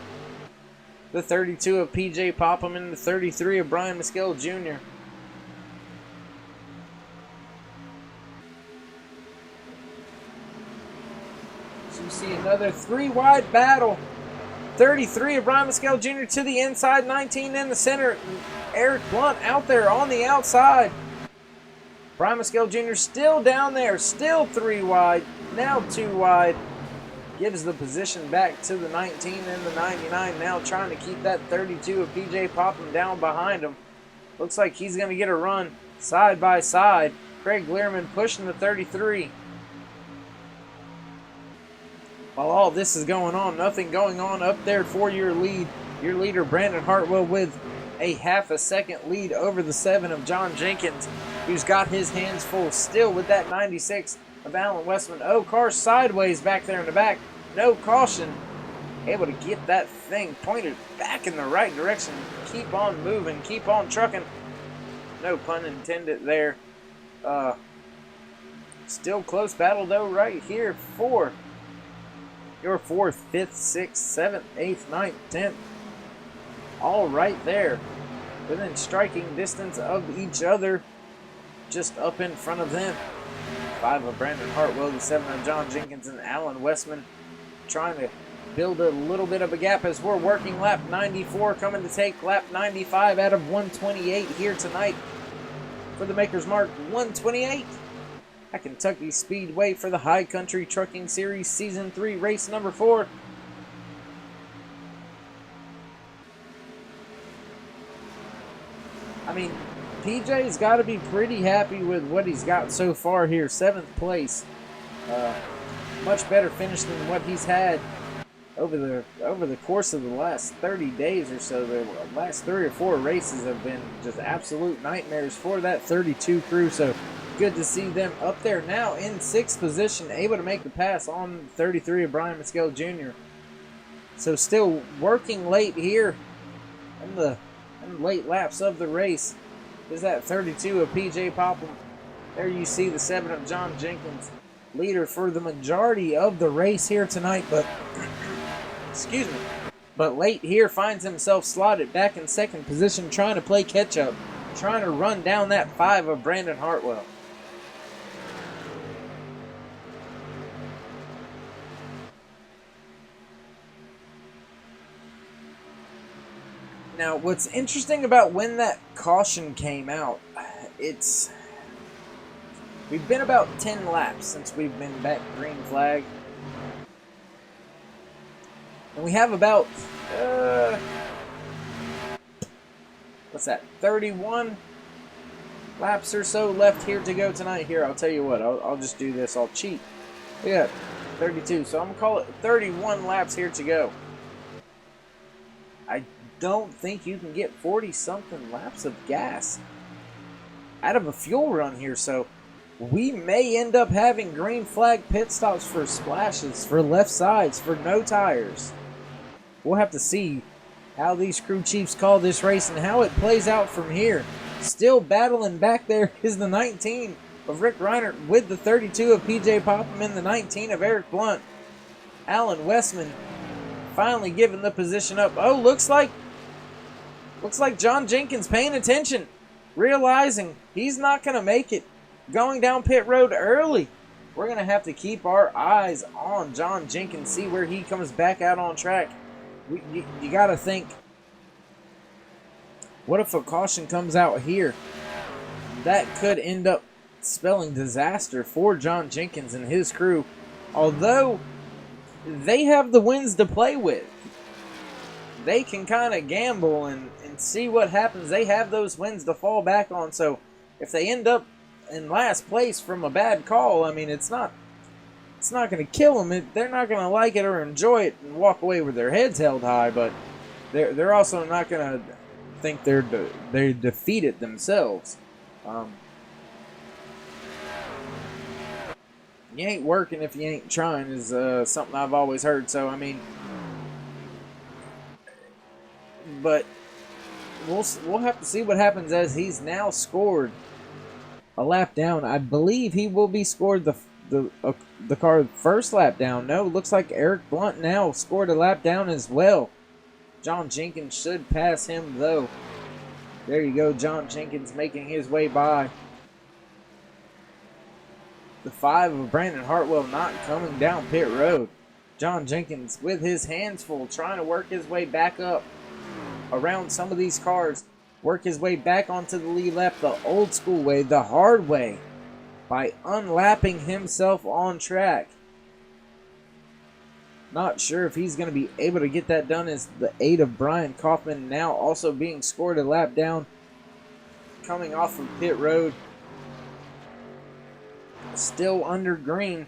the 32 of P.J. Popham and the 33 of Brian Mescal Jr. So you see another 3-wide battle. 33 of Brian Mescal Jr. to the inside, 19 in the center. Eric Blunt out there on the outside. Brian Mescal Jr. still down there, still 3 wide, now 2 wide. Gives the position back to the 19 and the 99. Now trying to keep that 32 of PJ Popham down behind him. Looks like he's going to get a run side by side. Craig Learman pushing the 33. While all this is going on, nothing going on up there for your lead. Your leader, Brandon Hartwell, with a half a second lead over the 7 of John Jenkins, who's got his hands full still with that 96 of Alan Westman. Oh, car sideways back there in the back. No caution. Able to get that thing pointed back in the right direction. Keep on moving. Keep on trucking. No pun intended there. Still close battle though right here for your 4th, 5th, 6th, 7th, 8th, 9th, 10th. All right there. Within striking distance of each other. Just up in front of them. 5 of Brandon Hartwell, the 7 of John Jenkins and Alan Westman. Trying to build a little bit of a gap as we're working lap 94. Coming to take lap 95 out of 128 here tonight. For the Maker's Mark 128. At Kentucky Speedway for the High Country Trucking Series Season 3 race number 4. I mean, PJ's got to be pretty happy with what he's got so far here. 7th place. Much better finish than what he's had over the course of the last 30 days or so. The last 3 or 4 races have been just absolute nightmares for that 32 crew. So good to see them up there now in 6th position, able to make the pass on 33 of Brian Mescal Jr. So still working late here in the late laps of the race is that 32 of PJ Popham. There you see the 7 of John Jenkins, leader for the majority of the race here tonight, but excuse me. But late here finds himself slotted back in 2nd position, trying to play catch up, trying to run down that 5 of Brandon Hartwell. Now, what's interesting about when that caution came out, we've been about 10 laps since we've been back green flag. And we have about, what's that, 31 laps or so left here to go tonight. Here, I'll tell you what, I'll just do this, I'll cheat. We got 32, so I'm going to call it 31 laps here to go. I don't think you can get 40-something laps of gas out of a fuel run here, so we may end up having green flag pit stops for splashes, for left sides, for no tires. We'll have to see how these crew chiefs call this race and how it plays out from here. Still battling back there is the 19 of Rick Reinert with the 32 of PJ Popham and the 19 of Eric Blunt. Alan Westman finally giving the position up. Oh, looks like John Jenkins paying attention, realizing he's not going to make it, going down pit road early. We're going to have to keep our eyes on John Jenkins, see where he comes back out on track. You got to think, what if a caution comes out here? That could end up spelling disaster for John Jenkins and his crew, although they have the wins to play with. They can kind of gamble and see what happens. They have those wins to fall back on. So if they end up in last place from a bad call, I mean, it's not going to kill them. They're not going to like it or enjoy it and walk away with their heads held high. But they're also not going to think they defeated themselves. You ain't working if you ain't trying is something I've always heard. So I mean, but we'll have to see what happens as he's now scored a lap down. I believe he will be scored the car first lap down. No, looks like Eric Blunt now scored a lap down as well. John Jenkins should pass him though. There you go, John Jenkins making his way by. The 5 of Brandon Hartwell not coming down pit road. John Jenkins with his hands full, trying to work his way back up around some of these cars, work his way back onto the lead lap the old school way, the hard way, by unlapping himself on track. Not sure if he's going to be able to get that done, as the 8 of Brian Kaufman now also being scored a lap down, coming off of pit road. Still under green.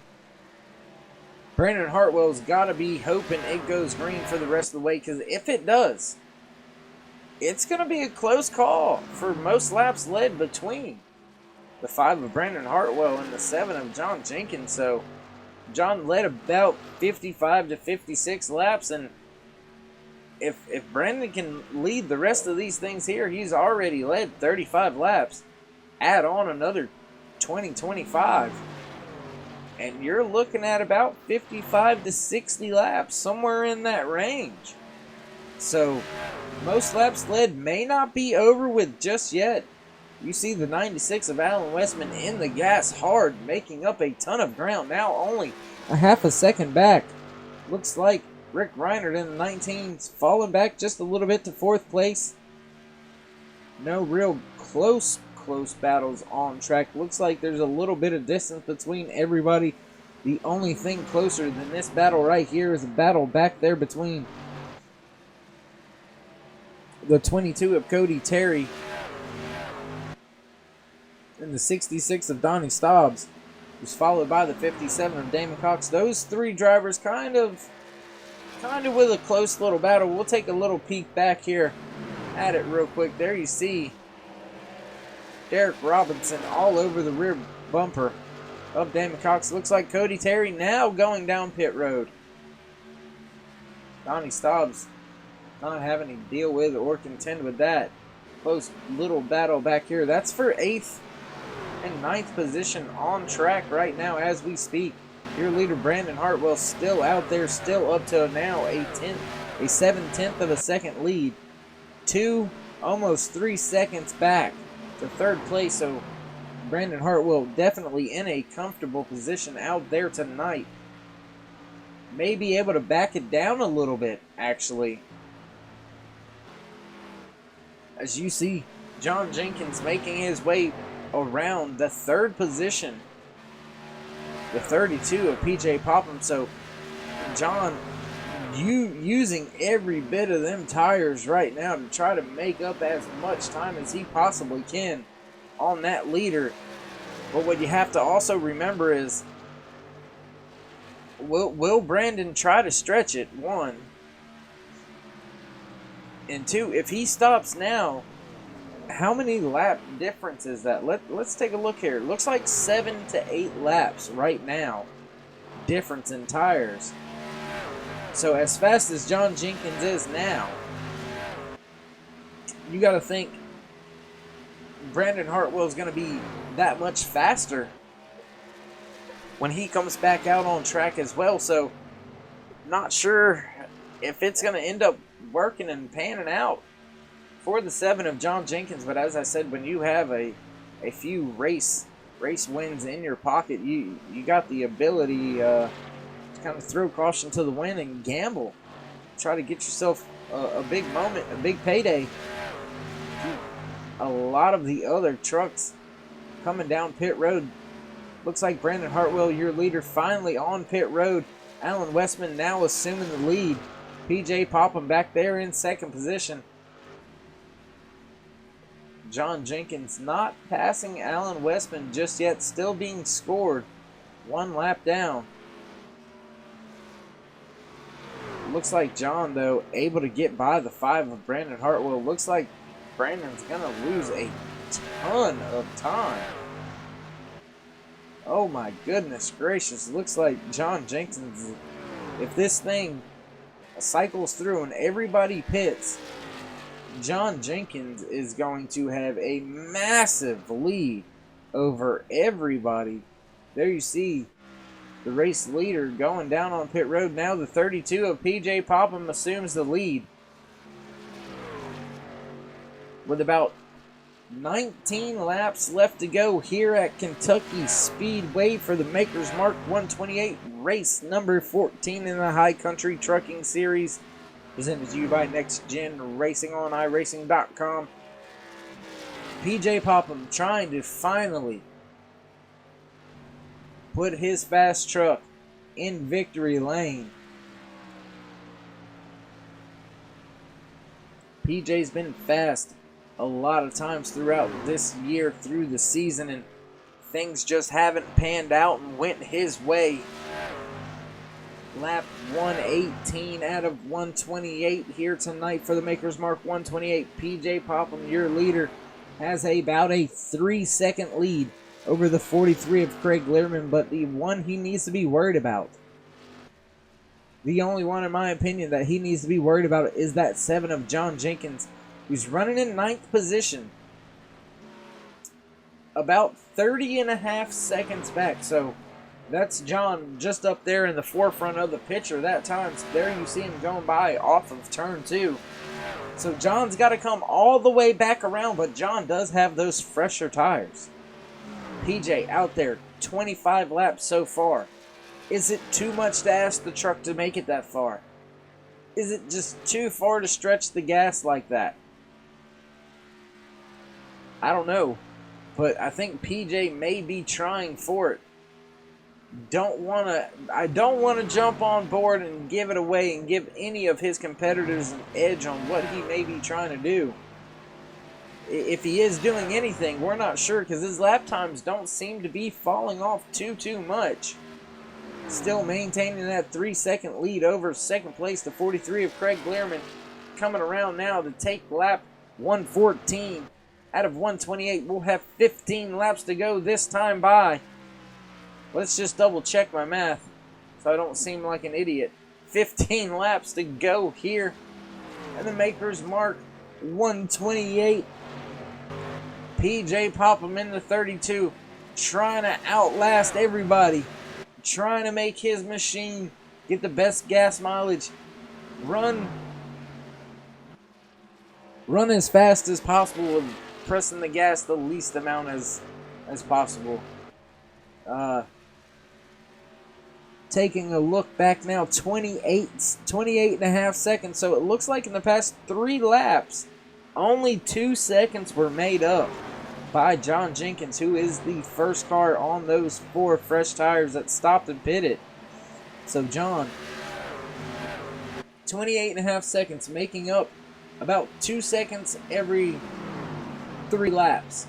Brandon Hartwell's got to be hoping it goes green for the rest of the way, because if it does, it's going to be a close call for most laps led between the 5 of Brandon Hartwell and the 7 of John Jenkins. So John led about 55 to 56 laps, and if Brandon can lead the rest of these things here, he's already led 35 laps. Add on another 2025. And you're looking at about 55 to 60 laps, somewhere in that range. So, most laps led may not be over with just yet. You see the 96 of Alan Westman in the gas hard, making up a ton of ground. Now only a half a second back. Looks like Rick Reinert in the 19's falling back just a little bit to 4th place. No real close battles on track. Looks like there's a little bit of distance between everybody. The only thing closer than this battle right here is a battle back there between the 22 of Cody Terry and the 66 of Donnie Stobbs, who's followed by the 57 of Damon Cox. Those three drivers kind of with a close little battle. We'll take a little peek back here at it real quick. There you see Derek Robinson all over the rear bumper of Damon Cox. Looks like Cody Terry now going down pit road. Donnie Stobbs not having to deal with or contend with that. Close little battle back here. That's for 8th and 9th position on track right now as we speak. Your leader Brandon Hartwell still out there, still up to now a 7/10 of a second lead. Almost 3 seconds back to 3rd place. So Brandon Hartwell definitely in a comfortable position out there tonight. May be able to back it down a little bit, actually. As you see, John Jenkins making his way around the 3rd position. The 32 of PJ Popham. So John using every bit of them tires right now to try to make up as much time as he possibly can on that leader. But what you have to also remember is, will Brandon try to stretch it? 1. And 2, if he stops now, how many lap difference is that? Let's take a look here. It looks like 7 to 8 laps right now difference in tires. So as fast as John Jenkins is now, you got to think Brandon Hartwell is going to be that much faster when he comes back out on track as well. So not sure if it's going to end up working and panning out for the 7 of John Jenkins. But as I said, when you have a few race wins in your pocket, you got the ability to kind of throw caution to the wind and gamble. Try to get yourself a big moment, a big payday. A lot of the other trucks coming down pit road. Looks like Brandon Hartwell, your leader, finally on pit road. Alan Westman now assuming the lead. PJ Popham back there in 2nd position. John Jenkins not passing Alan Westman just yet, still being scored 1 lap down. Looks like John, though, able to get by the 5 of Brandon Hartwell. Looks like Brandon's going to lose a ton of time. Oh my goodness gracious. Looks like John Jenkins, if this thing cycles through and everybody pits, John Jenkins is going to have a massive lead over everybody. There you see the race leader going down on pit road. Now the 32 of PJ Popham assumes the lead with about 19 laps left to go here at Kentucky Speedway for the Maker's Mark 128, race number 14 in the High Country Trucking Series, presented to you by NextGenRacing on iRacing.com. PJ Popham trying to finally put his fast truck in victory lane. PJ's been fast a lot of times throughout this year, through the season, and things just haven't panned out and went his way. Lap 118 out of 128 here tonight for the Maker's Mark 128. PJ Popham, your leader, has about a 3-second lead over the 43 of Craig Learman, but the one he needs to be worried about, the only one in my opinion that he needs to be worried about, is that 7 of John Jenkins, who's running in 9th position. About 30.5 seconds back. So that's John just up there in the forefront of the picture that time. So there you see him going by off of turn 2. So John's got to come all the way back around, but John does have those fresher tires. PJ out there, 25 laps so far. Is it too much to ask the truck to make it that far? Is it just too far to stretch the gas like that? I don't know, but I think PJ may be trying for it. I don't want to jump on board and give it away and give any of his competitors an edge on what he may be trying to do. If he is doing anything, we're not sure, because his lap times don't seem to be falling off too much. Still maintaining that 3-second lead over second place, the 43 of Craig Learman, coming around now to take lap 114 out of 128. We'll have 15 laps to go this time by. Let's just double check my math so I don't seem like an idiot. 15 laps to go here. And the maker's mark, 128. PJ Popham in the 32, trying to outlast everybody. Trying to make his machine get the best gas mileage. Run as fast as possible and pressing the gas the least amount as possible. Taking a look back now, 28.5 seconds. So it looks like in the past 3 laps, only 2 seconds were made up by John Jenkins, who is the first car on those 4 fresh tires that stopped and pitted. So John, 28.5 seconds, making up about 2 seconds every 3 laps.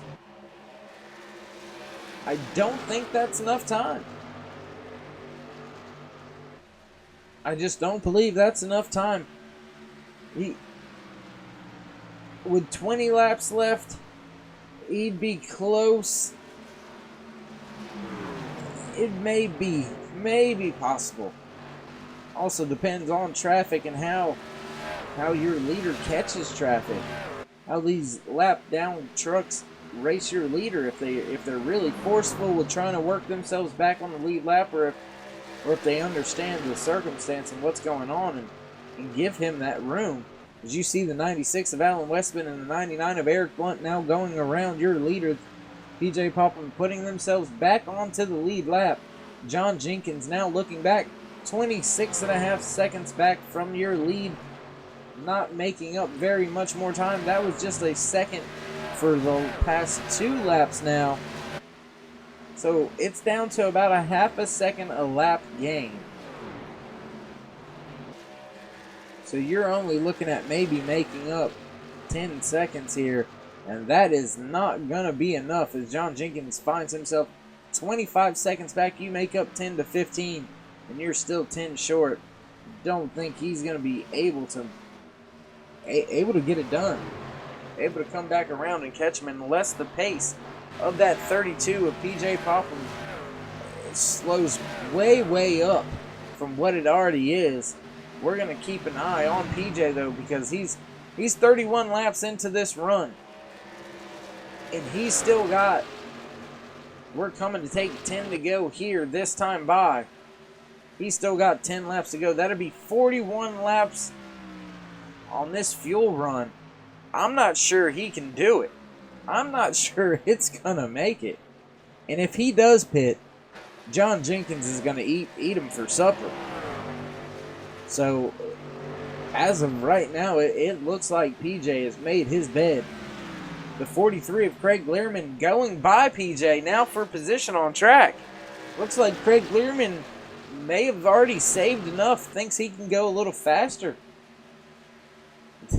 I don't think that's enough time. I just don't believe that's enough time. With 20 laps left, he'd be close. It may be possible. Also depends on traffic and how your leader catches traffic. How these lap down trucks race your leader, if they're really forceful with trying to work themselves back on the lead lap, or if they understand the circumstance and what's going on and give him that room. As you see the 96 of Alan Westman and the 99 of Eric Blunt now going around your leader, PJ Popham, putting themselves back onto the lead lap. John Jenkins now looking back, 26.5 seconds back from your lead, not making up very much more time. That was just a second for the past 2 laps now. So it's down to about a half a second a lap gain. So you're only looking at maybe making up 10 seconds here. And that is not going to be enough, as John Jenkins finds himself 25 seconds back. You make up 10 to 15 and you're still 10 short. Don't think he's going to be able to get it done. Able to come back around and catch him, unless the pace of that 32 of PJ Popham slows way up from what it already is. We're going to keep an eye on PJ though, because he's 31 laps into this run. And he's still got, we're coming to take 10 to go here this time by. He's still got 10 laps to go. That'll be 41 laps on this fuel run. I'm not sure he can do it. I'm not sure it's going to make it. And if he does pit, John Jenkins is going to eat him for supper. So, as of right now, it looks like PJ has made his bed. The 43 of Craig Learman going by PJ now for position on track. Looks like Craig Learman may have already saved enough, thinks he can go a little faster.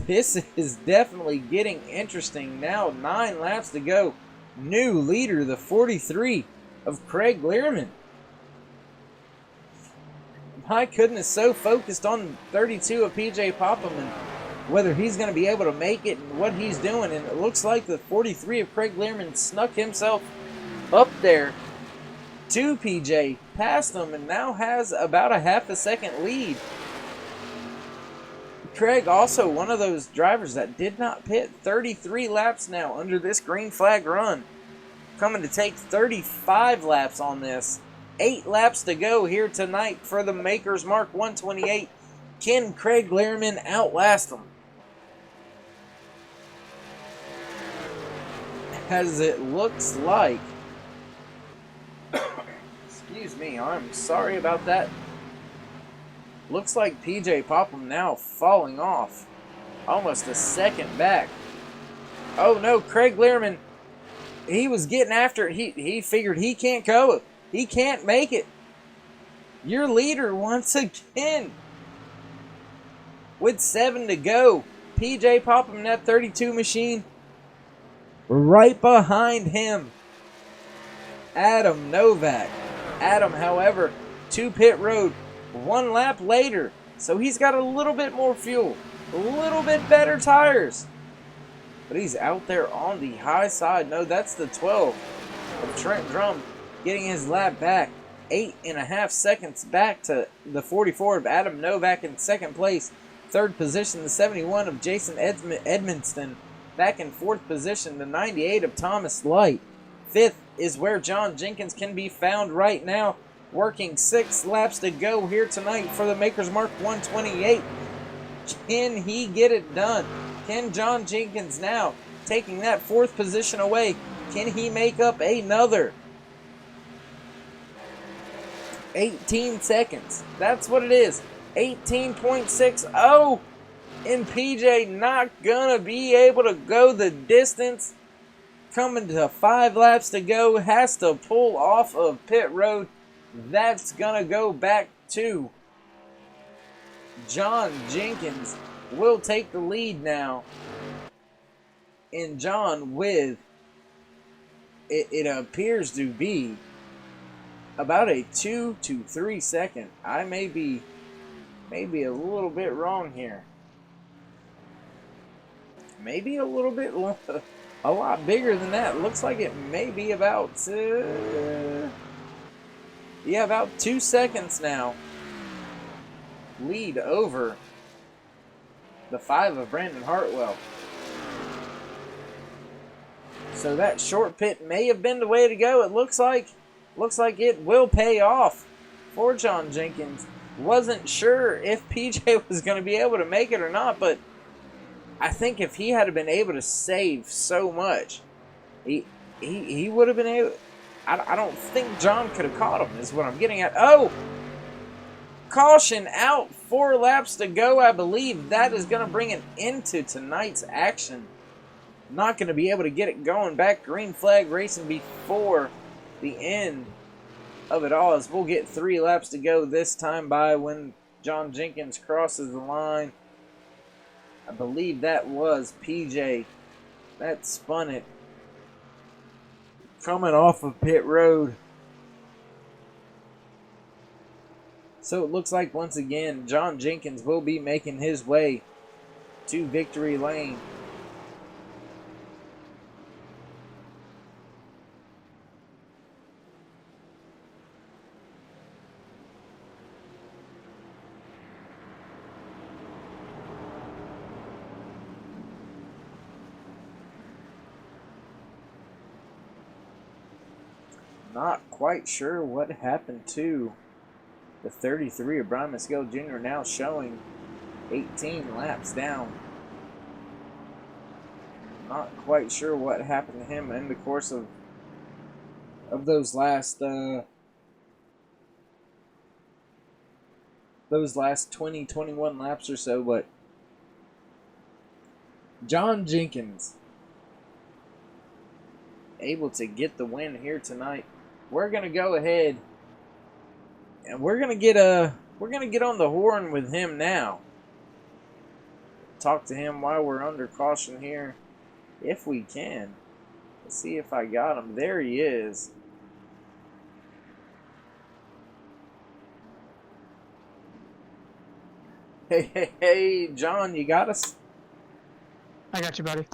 This is definitely getting interesting now. 9 laps to go. New leader, the 43 of Craig Learman. My goodness, so focused on 32 of PJ Popham and whether he's going to be able to make it and what he's doing. And it looks like the 43 of Craig Learman snuck himself up there to PJ, passed him, and now has about a half a second lead. Craig, also one of those drivers that did not pit. 33 laps now under this green flag run. coming to take 35 laps on this. 8 laps to go here tonight for the Maker's Mark 128. Can Craig Lehrman outlast him? As it looks like, excuse me, I'm sorry about that. Looks like PJ Popham now falling off. Almost a second back. Oh no, Craig Lehrman, he was getting after it. He figured he can't go. He can't make it. Your leader once again. With 7 to go. PJ Popham in that 32 machine. Right behind him, Adam Novak. Adam, however, to pit road 1 lap later. So he's got a little bit more fuel. A little bit better tires. But he's out there on the high side. No, that's the 12 of Trent Drum getting his lap back. 8.5 seconds back to the 44 of Adam Novak in second place. Third position, the 71 of Jason Edmonston. Back in fourth position, the 98 of Thomas Light. Fifth is where John Jenkins can be found right now. Working 6 laps to go here tonight for the Maker's Mark 128. Can he get it done? Can John Jenkins now, taking that 4th position away, can he make up another 18 seconds? That's what it is. 18.60. And PJ not gonna be able to go the distance. Coming to 5 laps to go. Has to pull off of pit road. That's gonna go back to John Jenkins. Will take the lead now. And John with, it appears to be about a 2 to 3 second. I may be a little bit wrong here. Maybe a little bit, a lot bigger than that. Looks like it may be about, about 2 seconds now. Lead over the 5 of Brandon Hartwell. So that short pit may have been the way to go. It looks like it will pay off for John Jenkins. Wasn't sure if PJ was going to be able to make it or not, but I think if he had been able to save so much, he would have been able. I don't think John could have caught him, is what I'm getting at. Oh! Caution out, 4 laps to go. I believe that is going to bring an end to tonight's action. Not going to be able to get it going back. Green flag racing before the end of it all, as we'll get 3 laps to go this time by when John Jenkins crosses the line. I believe that was PJ that spun it. Coming off of pit road. So it looks like once again John Jenkins will be making his way to victory lane. Not quite sure what happened to the 33 of Brian Maskell Jr. now showing 18 laps down. Not quite sure what happened to him in the course of those last 20-21 laps or so, but John Jenkins able to get the win here tonight. We're gonna go ahead and we're gonna get on the horn with him now. Talk to him while we're under caution here, if we can. Let's see if I got him. There he is. Hey, John, you got us? I got you, buddy.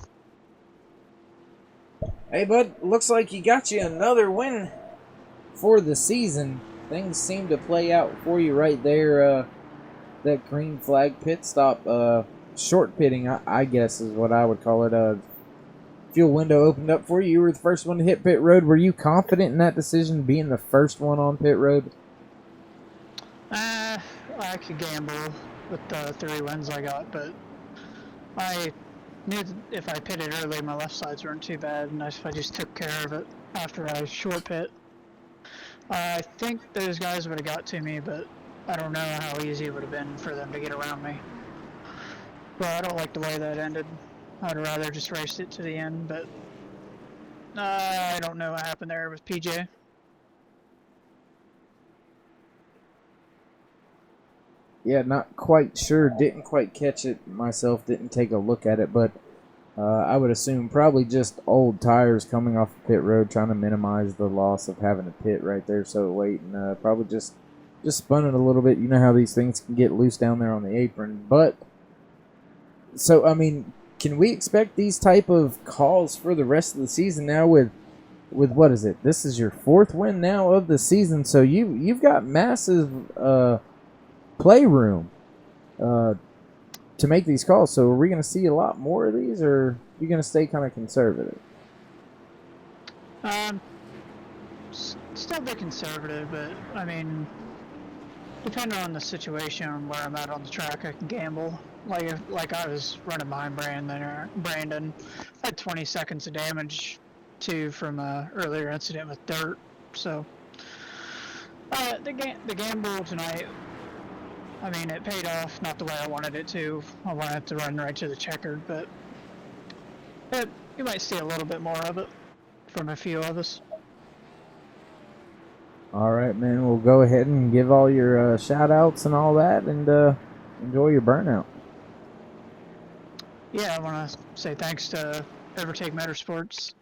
Hey, bud, looks like you got you another win for the season. Things seem to play out for you right there. That green flag pit stop, short pitting, I guess is what I would call it. fuel window opened up for you. You were the first one to hit pit road. Were you confident in that decision, being the first one on pit road? I could gamble with the 3 wins I got, but I knew that if I pitted early, my left sides weren't too bad, and if I just took care of it after I short pit, I think those guys would have got to me, but I don't know how easy it would have been for them to get around me. But I don't like the way that ended. I'd rather just race it to the end, but I don't know what happened there with PJ. Yeah, not quite sure. Didn't quite catch it myself. Didn't take a look at it, but I would assume probably just old tires coming off the pit road, trying to minimize the loss of having a pit right there so late, and probably just spun it a little bit. You know how these things can get loose down there on the apron. But so I mean, can we expect these type of calls for the rest of the season now? With what is it? This is your 4th win now of the season, so you've got massive playroom to make these calls. So are we going to see a lot more of these, or are you going to stay kind of conservative? Still a bit conservative, but I mean, depending on the situation where I'm at on the track, I can gamble. Like I was running behind Brandon, I had 20 seconds of damage too from a earlier incident with dirt. So the gamble tonight, I mean, it paid off, not the way I wanted it to. I wanted it to run right to the checkered, but you might see a little bit more of it from a few of us. All right, man. We'll go ahead and give all your shout-outs and all that, and enjoy your burnout. Yeah, I want to say thanks to Overtake Motorsports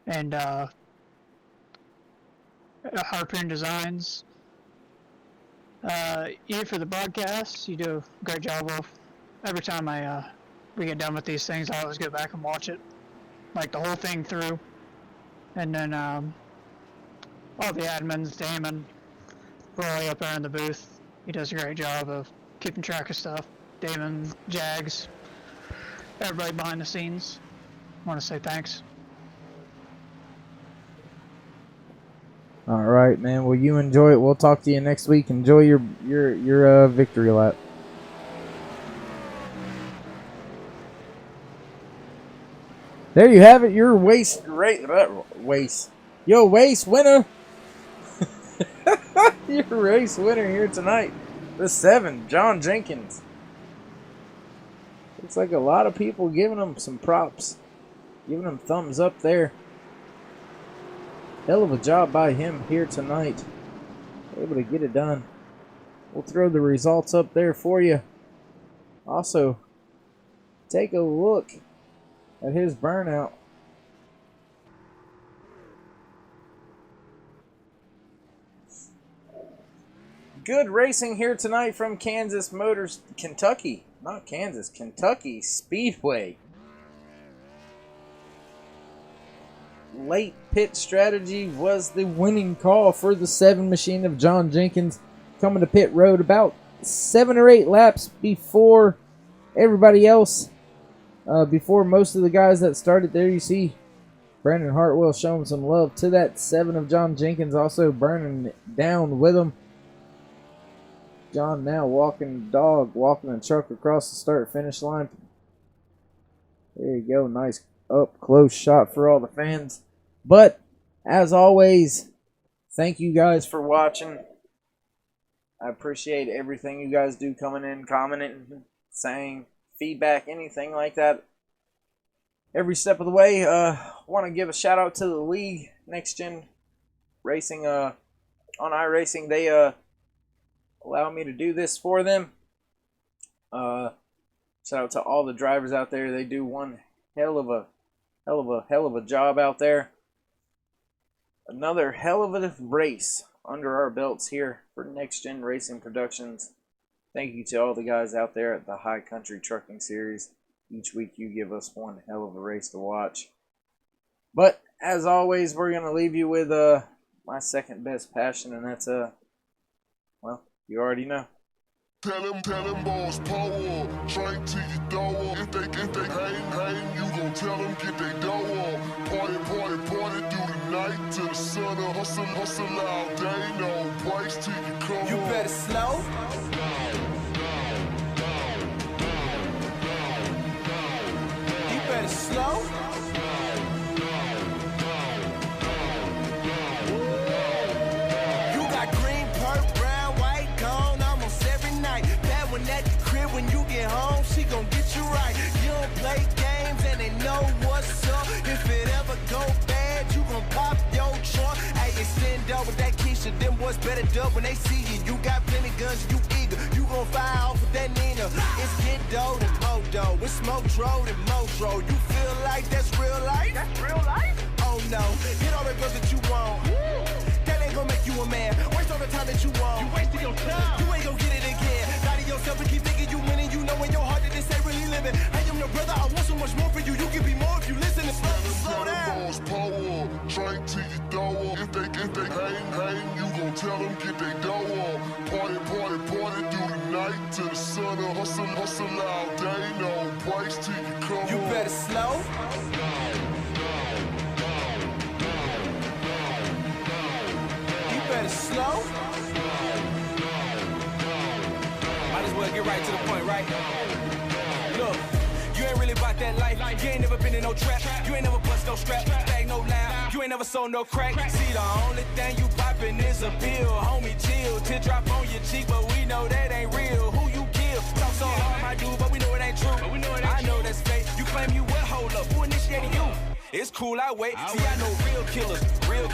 and Harpoon Designs. You for the broadcast, you do a great job of. Every time we get done with these things, I always go back and watch it, like the whole thing through. And then all the admins, Damon, Roy up there in the booth, he does a great job of keeping track of stuff. Damon, Jags, everybody behind the scenes. I want to say thanks. All right, man. Well, you enjoy it. We'll talk to you next week. Enjoy your victory lap. There you have it. Your race winner. Your race winner here tonight. The 7, John Jenkins. Looks like a lot of people giving him some props, giving him thumbs up there. Hell of a job by him here tonight. Able to get it done. We'll throw the results up there for you. Also, take a look at his burnout. Good racing here tonight from Kentucky Speedway. Late pit strategy was the winning call for the 7 machine of John Jenkins, coming to pit road about 7 or 8 laps before everybody else, before most of the guys that started there. You see Brandon Hartwell showing some love to that 7 of John Jenkins, also burning it down with him. John now walking the truck across the start-finish line. There you go, nice up-close shot for all the fans. But, as always, thank you guys for watching. I appreciate everything you guys do, coming in, commenting, saying, feedback, anything like that. Every step of the way. Want to give a shout-out to the league, NextGenRacing, on iRacing. They allow me to do this for them. Shout out to all the drivers out there. They do one hell of a job out there. Another hell of a race under our belts here for Next Gen Racing Productions. Thank you to all the guys out there at the High Country Trucking Series. Each week you give us one hell of a race to watch. But as always, we're going to leave you with my second best passion, and that's well, you already know. Tell them boys power, drink till you throw up. If they hang, you gon' tell them get they dough up. Party through the night till the sun up. Hustle all day, no breaks till you come You up. better slow. You better slow. You got green, purple, brown, white, gone almost every night. That one at the crib when you get home, she gon' get you right. You don't play games and they know what's up. If it ever go bad, you gon' pop your trunk. Hey, extend up with that Keisha, them boys better dub when they see you. You got plenty guns, you eager. You gon' fire off with that Nina. It's get dough and modo. It's smoke dro and modro. You feel like that's real life? That's real life? Oh no, get all the girls that you want. That ain't gon' make you a man. Waste all the time that you want. You wasted your time. You ain't gon' get it again. Lie to yourself and keep thinking you winning. You know in your heart that this ain't really living. I am your brother. I want so much more for you. You can be more if you listen and slow down. Boys power, drink till you throw up. If they hang, you gon' tell them get they dough up. Party through the night till the sun up. Hustle all day, no breaks till you come You up. better slow. You better slow. Might as well get right to the point, right? Look, you ain't really about that life. You ain't never been in no trap. You ain't never bust no strap. Bag no loud. You ain't never sold no crack. See, the only thing you poppin' is a pill. Homie, chill. Teardrop on your cheek, but we know that ain't real. Who you kill? Talk so hard, my dude, but we know it ain't true. I know that's fake. You claim you will hold up. Who initiated you? It's cool, I wait. See, I know real killers, real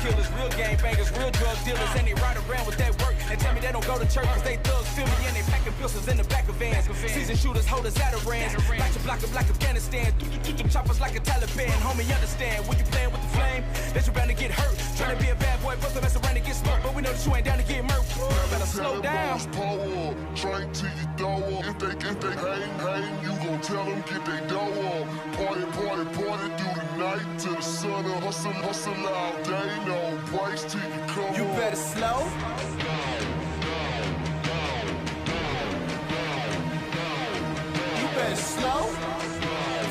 gangbangers, real drug dealers, and they ride around with that work and tell me they don't go to church cause they thugs feel me and they packing pistols in the back of vans. Season shooters, holders, Adirans, like to block up like Afghanistan, them choppers like a Taliban. Homie, understand when you playing with the flame, that you bound to get hurt. Trying to be a bad boy, but mess around and get smoked, but we know that you ain't down to get murked. Better slow down. Power, drink till you throw up. If they hang, you gon' tell them get they dough up. Party through the night till the sun up. Hustle all day, no breaks till you come You up. better slow. You better slow.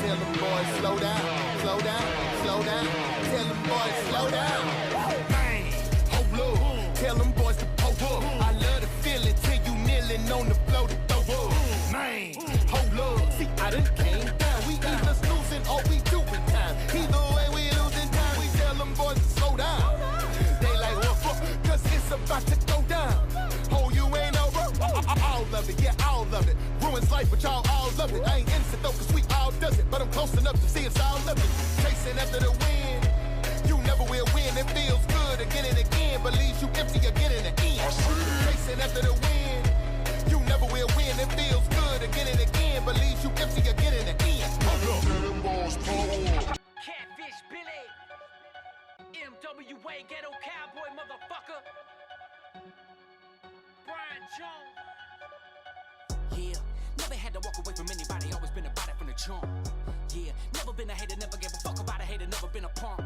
Tell them boys slow down, slow down, slow down. Tell them boys slow down. Bang, hold up. Tell them boys to poke up. I love the feeling till you kneeling on the floor to throw up. Man, hold up. See, I done came down. We either losing or we doing time. Either way we losing time. We tell them boys to slow down. They like what fuck? Cause it's about to go down. Oh, you ain't over. All of it, yeah, all of it. Ruins life, but y'all all love it. I ain't innocent though, cause we all does it. But I'm close enough to see it's all of it. Chasing after the wind. You never will win. It feels good again and again, but leaves you empty again in the end. Chasing after the wind. You never will win. It feels good again and again, but leaves you empty again in the end. Tell them boys power. Catfish Billy. MWA Ghetto Cowboy motherfucker. Brian Jones. Yeah, never had to walk away from anybody, always been about it from the jump. Yeah, never been a hater, never gave a fuck about a hater, never been a punk.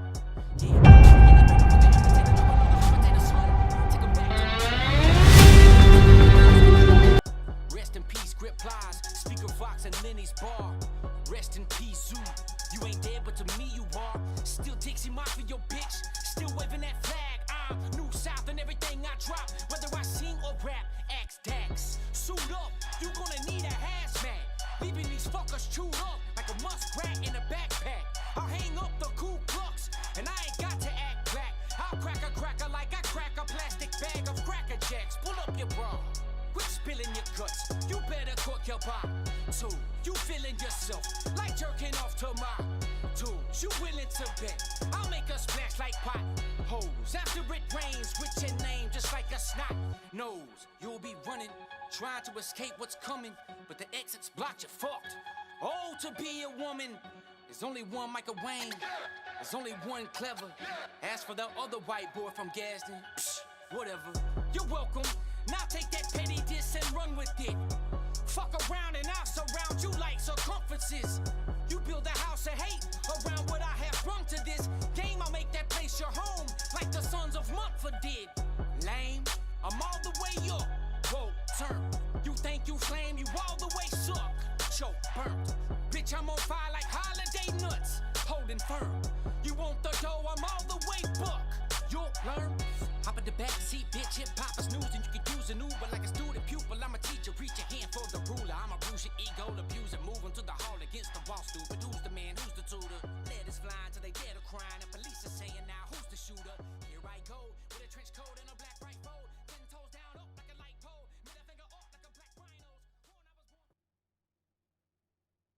Rest in peace, Grip Plies, Speaker Fox and Lenny's Bar. Rest in peace, Zoo. You ain't dead, but to me you are. Still Dixie Mafia, your bitch. Still waving that flag. I'm New South and everything I drop. Whether I sing or rap, X-Dax. Suit up, you gonna need a hazmat. Leaving these fuckers chewed up like a muskrat in a backpack. I'll hang up the Ku Klux, and I ain't got to act black. I'll crack a cracker like I crack a plastic bag of Cracker Jacks. Pull up your bra. Quit spilling your guts, you better cook your pie. Two, you feeling yourself like jerking off to my tools. You willing to bet I'll make a splash like pot holes. After it rains with your name just like a snot nose. You'll be running, trying to escape what's coming, but the exit's blocked, you're fucked. Oh, to be a woman, there's only one Michael Wayne. There's only one clever. As for the other white boy from Gadsden, psh, whatever. You're welcome. Now take that petty diss and run with it. Fuck around and I'll surround you like circumferences. You build a house of hate around what I have sprung to this game. I'll make that place your home like the sons of Mutford did. Lame, I'm all the way up. Whoa, turn. You think you bitch, I'm on fire like holiday nuts. Holding firm. You want the dough, I'm all the way buck. You'll learn. Hop in the back seat, bitch, hip hop is news, and you can use an Uber like a student pupil. I'm a teacher, reach your hand for the ruler. I'm a bruise your ego, abuse it, move to the hall against the wall, stupid. Who's the man, who's the tutor? Letters flying till they dead or crying, and police are saying now, who's the shooter? Here I go with a trench coat and a